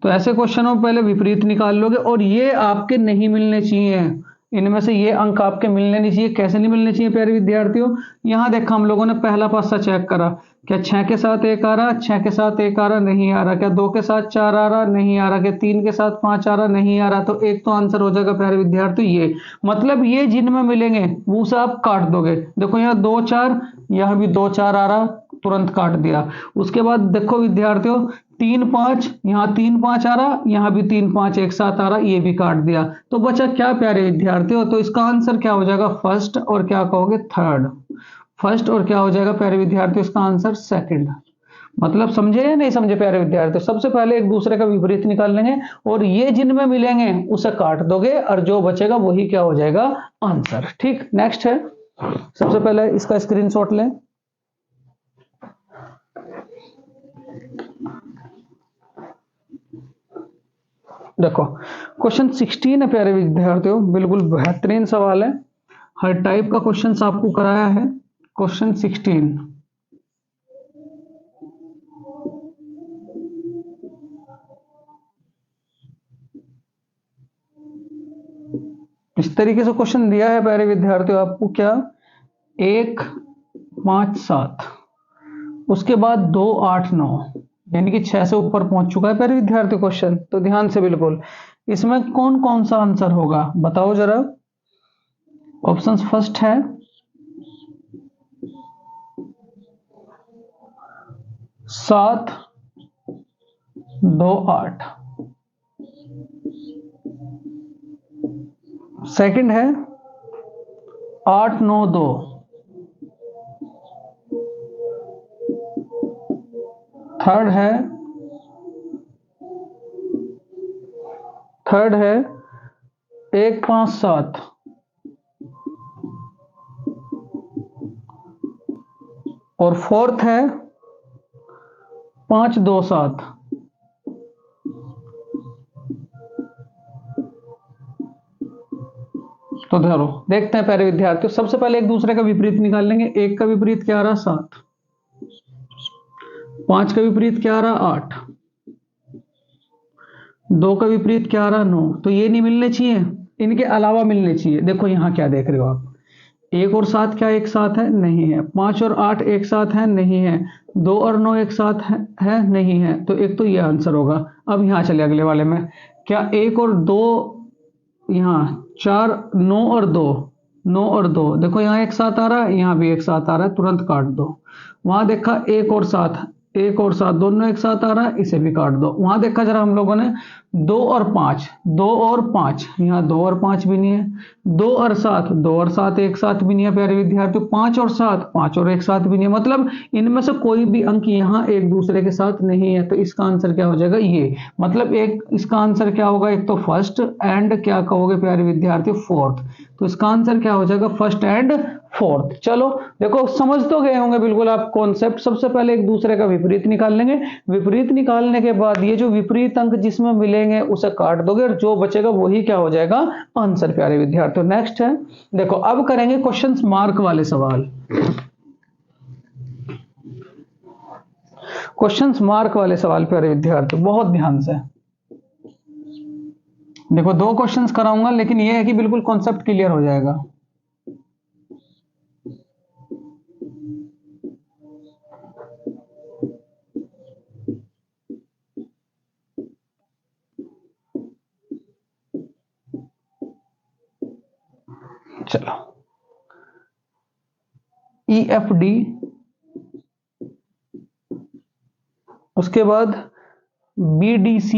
[SPEAKER 1] तो ऐसे क्वेश्चनों में पहले विपरीत निकाल लोगे, और ये आपके नहीं मिलने चाहिए, इनमें से ये अंक आपके मिलने नहीं चाहिए। कैसे नहीं मिलने चाहिए प्यारे विद्यार्थियों, यहां देखा हम लोगों ने पहला पासा चेक करा, क्या 6 के साथ 1 आ रहा, 6 के साथ 1 आ रहा, नहीं आ रहा। क्या 2 के साथ 4 आ रहा, नहीं आ रहा। क्या 3 के साथ 5 आ रहा, नहीं आ रहा। तो एक तो आंसर हो जाएगा प्यारे विद्यार्थी ये, मतलब ये जिनमें मिलेंगे वो से आप काट दोगे। देखो यहाँ 2 4, यहाँ भी 2 4 आ रहा, तुरंत काट दिया। उसके बाद देखो विद्यार्थियों 3 5, यहाँ 3 5 आ रहा, यहाँ भी 3 5 एक साथ आ रहा, ये भी काट दिया। तो बचा क्या प्यारे विद्यार्थियों, तो इसका आंसर क्या हो जाएगा फर्स्ट, और क्या कहोगे थर्ड। फर्स्ट और क्या हो जाएगा प्यारे विद्यार्थियों, इसका आंसर सेकंड। मतलब समझे या नहीं समझे प्यारे विद्यार्थियों, सबसे पहले एक दूसरे का विपरीत निकाल लेंगे, और ये जिनमें मिलेंगे उसे काट दोगे, और जो बचेगा वही क्या हो जाएगा आंसर। ठीक, नेक्स्ट है, सबसे पहले इसका स्क्रीनशॉट लें। देखो क्वेश्चन 16 है प्यारे विद्यार्थियों, बिल्कुल बेहतरीन सवाल है, हर टाइप का क्वेश्चन आपको कराया है। क्वेश्चन 16, इस तरीके से क्वेश्चन दिया है प्यारे विद्यार्थियों आपको, क्या 1 5 7, उसके बाद 2 8 9, यानी कि 6 से ऊपर पहुंच चुका है प्यारे विद्यार्थियों क्वेश्चन। तो ध्यान से बिल्कुल, इसमें कौन कौन सा आंसर होगा बताओ जरा। ऑप्शंस फर्स्ट है 7 2 8, सेकंड है 8 9 2, थर्ड है 1 5 7, और फोर्थ है 5 2 7। तो धरो देखते हैं प्यारे विद्यार्थियों, सबसे पहले एक दूसरे का विपरीत निकाल लेंगे। 1 का विपरीत क्या आ रहा 7, 5 का विपरीत क्या आ रहा 8, 2 का विपरीत क्या आ रहा 9। तो ये नहीं मिलने चाहिए, इनके अलावा मिलने चाहिए। देखो यहां क्या देख रहे हो आप, 1 और 7 क्या एक साथ है, नहीं है। 5 और 8 एक साथ है, नहीं है। 2 और 9 एक साथ है, नहीं है। तो एक तो ये आंसर होगा। अब यहां चले अगले वाले में, क्या 1 और 2, यहाँ 4 9 और 2, 9 और 2, देखो यहाँ एक साथ आ रहा है, यहाँ भी एक साथ आ रहा है, तुरंत काट दो। वहां देखा 1 और 7, 1 और 7 दोनों एक साथ आ रहा है, इसे भी काट दो। वहां देखा जरा हम लोगों ने 2 और 5, 2 और 5, यहाँ 2 और 5 भी नहीं है। 2 और 7, 2 और 7 एक साथ भी नहीं है प्यारे विद्यार्थी। 5 और 7, 5 और एक साथ भी नहीं है। मतलब इनमें से कोई भी अंक यहाँ एक दूसरे के साथ नहीं है। तो इसका आंसर क्या हो जाएगा ये, मतलब एक इसका आंसर क्या होगा, एक तो फर्स्ट एंड क्या कहोगे प्यारे विद्यार्थी फोर्थ। तो इसका आंसर क्या हो जाएगा फर्स्ट एंड फोर्थ। चलो देखो समझ तो गए होंगे बिल्कुल आप कॉन्सेप्ट। सबसे पहले एक दूसरे का विपरीत निकाल लेंगे, विपरीत निकालने के बाद ये जो विपरीत अंक जिसमें मिलेंगे उसे काट दोगे, और जो बचेगा वही क्या हो जाएगा आंसर प्यारे विद्यार्थियों। नेक्स्ट है, देखो अब करेंगे क्वेश्चंस मार्क वाले सवाल। क्वेश्चंस मार्क वाले सवाल प्यारे विद्यार्थी बहुत ध्यान से देखो। 2 क्वेश्चंस कराऊंगा, लेकिन यह है कि बिल्कुल कॉन्सेप्ट क्लियर हो जाएगा। चलो, EFD, उसके बाद BDC,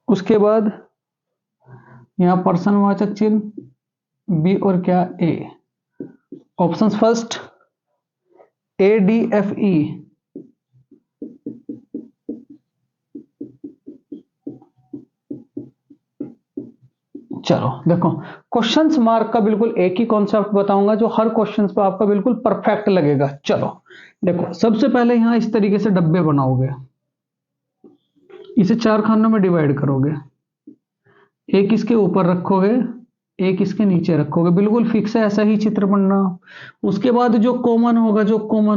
[SPEAKER 1] उसके बाद यहां प्रश्नवाचक चिन्ह बी और क्या ए। ऑप्शंस फर्स्ट ADFE, चलो देखो, क्वेश्चंस मार्क का बिल्कुल एक ही कॉन्सेप्ट बताऊंगा जो हर क्वेश्चंस पे आपका बिल्कुल परफेक्ट लगेगा। चलो देखो, सबसे पहले यहां इस तरीके से डब्बे बनाओगे, इसे 4 खानों में डिवाइड करोगे, एक इसके ऊपर रखोगे, एक इसके नीचे रखोगे, बिल्कुल फिक्स है, ऐसा ही चित्र बनना। उसके बाद जो कॉमन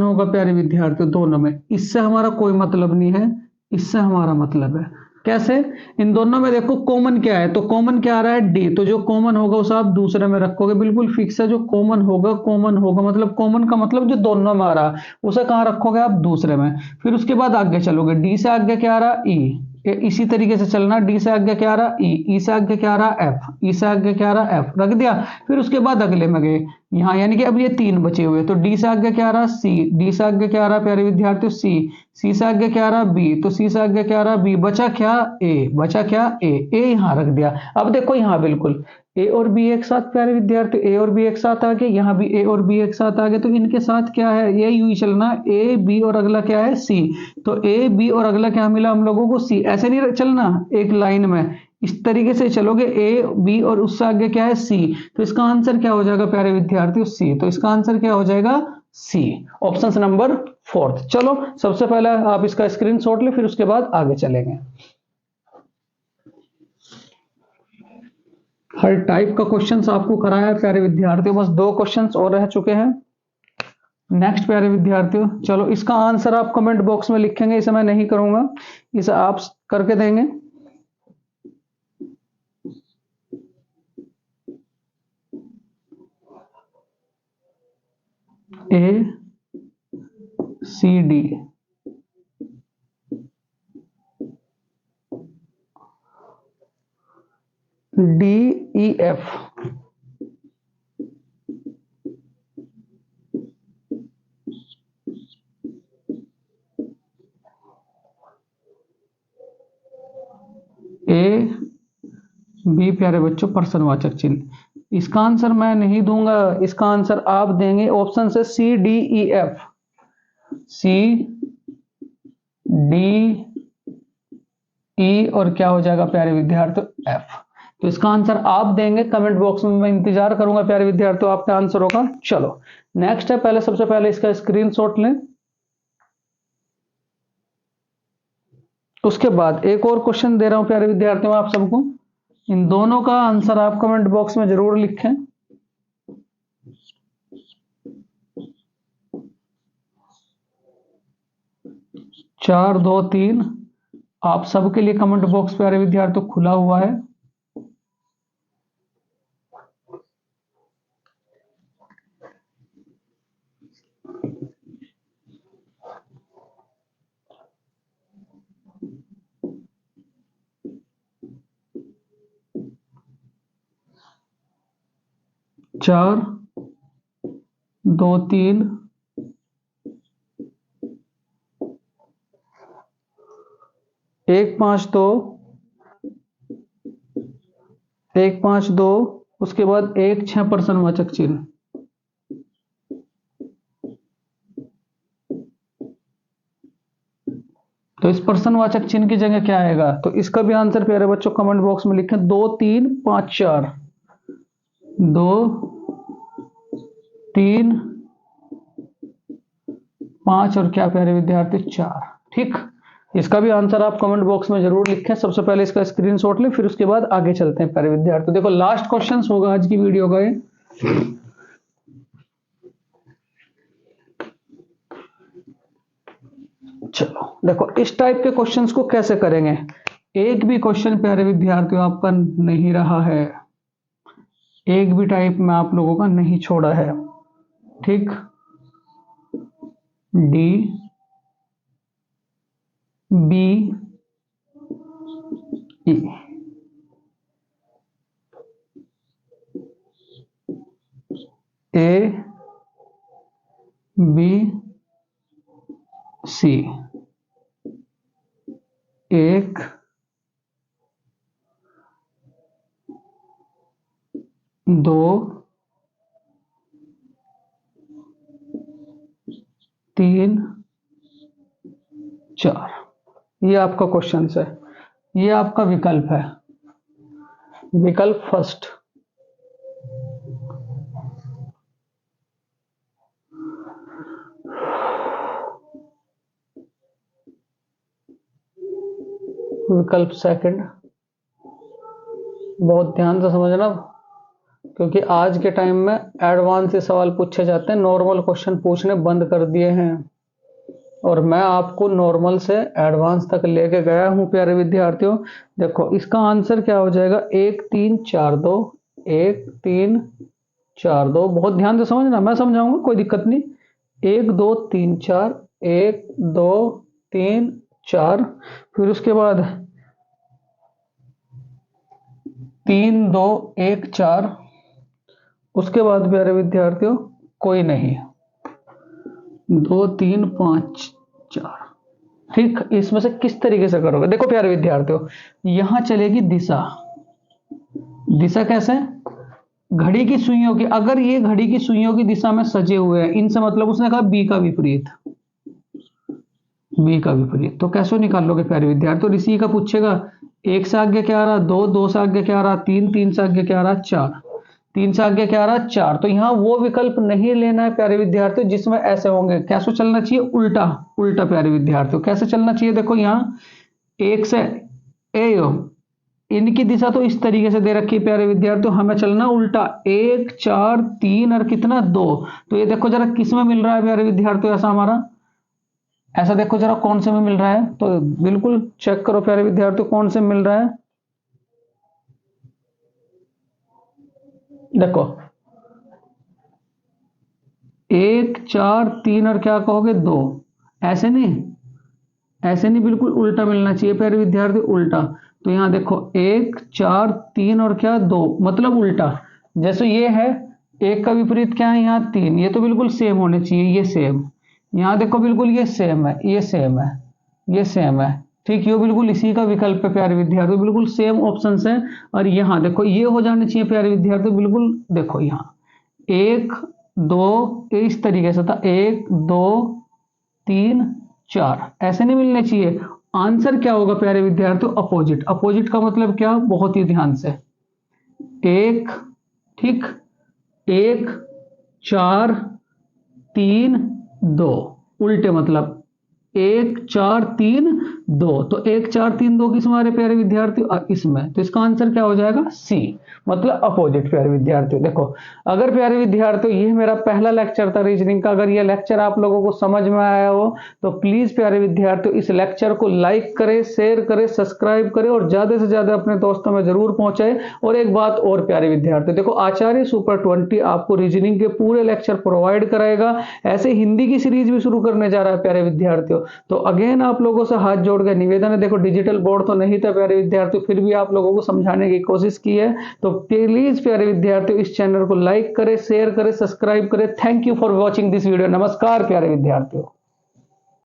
[SPEAKER 1] होगा प्यारे विद्यार्थियों दोनों में, इससे हमारा कोई मतलब नहीं है, इससे हमारा मतलब है। कैसे? इन दोनों में देखो कॉमन क्या है, तो कॉमन क्या आ रहा है डी, तो जो कॉमन होगा उसे आप दूसरे में रखोगे, बिल्कुल फिक्स है। जो कॉमन होगा मतलब कॉमन का मतलब जो दोनों में आ रहा है उसे कहां रखोगे आप? दूसरे में। फिर उसके बाद आगे चलोगे, डी से आगे क्या आ रहा? ई, इसी तरीके से चलना, डी से आगे क्या आ रहा? ई से आगे क्या आ रहा? एफ, ई से आगे क्या आ रहा? एफ, रख दिया। फिर उसके बाद अगले में गए यहां, यानी कि अब ये 3 बचे हुए, तो डी से आगे क्या आ रहा? सी, डी से आगे क्या आ रहा प्यारे विद्यार्थियों? सी, सी से आगे क्या आ रहा? बी, तो सी से आगे क्या आ रहा? बी, बचा क्या? ए, बचा क्या? ए, ए यहां रख दिया। अब देखो यहां बिल्कुल ए और बी एक साथ प्यारे विद्यार्थी, ए और बी एक साथ आ गए, यहां भी ए और बी एक साथ आ गए, तो इनके साथ क्या है? ये यूं ही चलना, ए बी और अगला क्या है? सी, तो ए बी और अगला क्या मिला हम लोगों को? सी। ऐसे नहीं चलना एक लाइन में, इस तरीके से चलोगे, ए बी और उससे आगे क्या है? सी, तो इसका आंसर क्या हो जाएगा प्यारे विद्यार्थियों? सी, तो इसका आंसर क्या हो जाएगा? सी, ऑप्शन नंबर 4। चलो सबसे पहले आप इसका स्क्रीनशॉट ले, फिर उसके बाद आगे चलेंगे। हर टाइप का क्वेश्चंस आपको कराया है प्यारे विद्यार्थियों, बस 2 क्वेश्चंस और रह चुके हैं। नेक्स्ट प्यारे विद्यार्थियों, चलो इसका आंसर आप कमेंट बॉक्स में लिखेंगे, इसे मैं नहीं करूंगा, इसे आप करके देंगे। ACD, DEF, AB प्यारे बच्चों प्रश्नवाचक चिन्ह। इसका आंसर मैं नहीं दूंगा, इसका आंसर आप देंगे। ऑप्शन से CDEF, CDE और क्या हो जाएगा प्यारे विद्यार्थियों? F। तो इसका आंसर आप देंगे कमेंट बॉक्स में, मैं इंतजार करूंगा प्यारे विद्यार्थियों आपके आंसरों का। चलो नेक्स्ट है, पहले सबसे पहले इसका स्क्रीनशॉट लें, उसके बाद एक और क्वेश्चन दे रहा हूं प्यारे विद्यार्थियों आप सबको, इन दोनों का आंसर आप कमेंट बॉक्स में जरूर लिखें। चार, 2, 3 आप सबके लिए कमेंट बॉक्स प्यारे विद्यार्थियों खुला हुआ है। चार, 2, 3 1, 5, 2 1, 5, 2 उसके बाद 1, 6 प्रश्नवाचक चिन्ह। तो इस प्रश्नवाचक चिन्ह की जगह क्या आएगा? तो इसका भी आंसर प्यारे बच्चों कमेंट बॉक्स में लिखें। 2, 3, 5, 4, 2, 3, 5 और क्या प्यारे विद्यार्थी? 4। ठीक, इसका भी आंसर आप कमेंट बॉक्स में जरूर लिखें। सबसे पहले इसका स्क्रीनशॉट लें, फिर उसके बाद आगे चलते हैं प्यारे विद्यार्थी। देखो लास्ट क्वेश्चन होगा आज की वीडियो का ये। चलो देखो इस टाइप के क्वेश्चंस को कैसे करेंगे। एक भी क्वेश्चन प्यारे विद्यार्थियों आपका नहीं रहा है, एक भी टाइप में आप लोगों का नहीं छोड़ा है। ठीक, D B E, A B C, एक दो तीन चार, ये आपका क्वेश्चन है, ये आपका विकल्प है, विकल्प फर्स्ट। विकल्प सेकंड, बहुत ध्यान से समझना, क्योंकि आज के टाइम में एडवांस से सवाल पूछे जाते हैं, नॉर्मल क्वेश्चन पूछने बंद कर दिए हैं, और मैं आपको नॉर्मल से एडवांस तक लेके गया हूं प्यारे विद्यार्थियों। देखो इसका आंसर क्या हो जाएगा, 1 3 4 2, 1 3 4 2, बहुत ध्यान से समझना, मैं समझाऊंगा कोई दिक्कत नहीं। 1 2 3 4, 1 2 3 4, फिर उसके बाद 3 2 1 4, उसके बाद प्यारे विद्यार्थियों कोई नहीं, 2 3 5 4। ठीक, इसमें से किस तरीके से करोगे, देखो प्यारे विद्यार्थियों यहां चलेगी दिशा, दिशा कैसे, घड़ी की सुइयों की, अगर ये घड़ी की सुइयों की दिशा में सजे हुए हैं, इनसे मतलब उसने कहा बी का विपरीत, बी का विपरीत, तो कैसे निकालोगे प्यारे विद्यार्थियों। इसी का पूछेगा, 1 से आगे क्या आ रहा, 2 2 से आगे क्या आ रहा, 3 3 से आगे क्या आ रहा, 4 3 से आगे क्या आ रहा, 4। तो यहां वो विकल्प नहीं लेना है प्यारे विद्यार्थियों जिसमें ऐसे होंगे, कैसे चलना चाहिए, उल्टा, उल्टा प्यारे विद्यार्थियों कैसे चलना चाहिए। देखो यहां 1 से ए, इनकी दिशा तो इस तरीके से दे रखी है प्यारे विद्यार्थियों, हमें चलना उल्टा, 1 4 3 और कितना 2। तो ये देखो जरा किस में मिल रहा है प्यारे विद्यार्थियों, ऐसा हमारा, ऐसा देखो जरा कौन से में मिल रहा है, तो बिल्कुल चेक करो प्यारे विद्यार्थियों कौन से मिल रहा है। देखो 1 4 3 और क्या कहोगे 2, ऐसे नहीं, ऐसे नहीं, बिल्कुल उल्टा मिलना चाहिए प्यारे विद्यार्थी, उल्टा। तो यहां देखो 1 4 3 और क्या 2, मतलब उल्टा, जैसे ये है, एक का विपरीत क्या है यहाँ 3, ये तो बिल्कुल सेम होने चाहिए, ये सेम, यहां देखो बिल्कुल ये सेम है, ये सेम है, ये सेम है। ठीक, ये बिल्कुल इसी का विकल्प है प्यारे विद्यार्थी, बिल्कुल सेम ऑप्शन है। और यहाँ देखो ये हो जाने चाहिए प्यारे विद्यार्थी, बिल्कुल देखो यहाँ 1 2, इस तरीके से था, 1 2 3 4, ऐसे नहीं मिलने चाहिए। आंसर क्या होगा प्यारे विद्यार्थियों, अपोजिट, अपोजिट का मतलब क्या, बहुत ही ध्यान से, 1 ठीक, 1 4 3 2, उल्टे मतलब 1 4 3 2, तो 1 4 3 2 किस हमारे प्यारे विद्यार्थियों, इसमें, तो इसका आंसर क्या हो जाएगा, सी, मतलब अपोजिट प्यारे विद्यार्थियों। देखो अगर प्यारे विद्यार्थियों ये मेरा पहला लेक्चर था रीजनिंग का, अगर ये लेक्चर आप लोगों को समझ में आया हो तो प्लीज प्यारे विद्यार्थियों इस लेक्चर को लाइक करें, शेयर करें, सब्सक्राइब करें और ज्यादा से ज्यादा अपने दोस्तों में जरूर पहुंचाए। और एक बात और प्यारे विद्यार्थियों, देखो आचार्य सुपर 20 आपको रीजनिंग के पूरे लेक्चर प्रोवाइड कराएगा, ऐसे हिंदी की सीरीज भी शुरू करने जा रहा है प्यारे विद्यार्थियों। तो अगेन आप लोगों से हाथ जोड़ के निवेदन है, देखो डिजिटल बोर्ड तो नहीं था प्यारे विद्यार्थियों, फिर भी आप लोगों को समझाने की कोशिश की है, तो प्लीज प्यारे विद्यार्थियों इस चैनल को लाइक करें, शेयर करें, सब्सक्राइब करें। Thank you for watching this video. नमस्कार प्यारे विद्यार्थियों।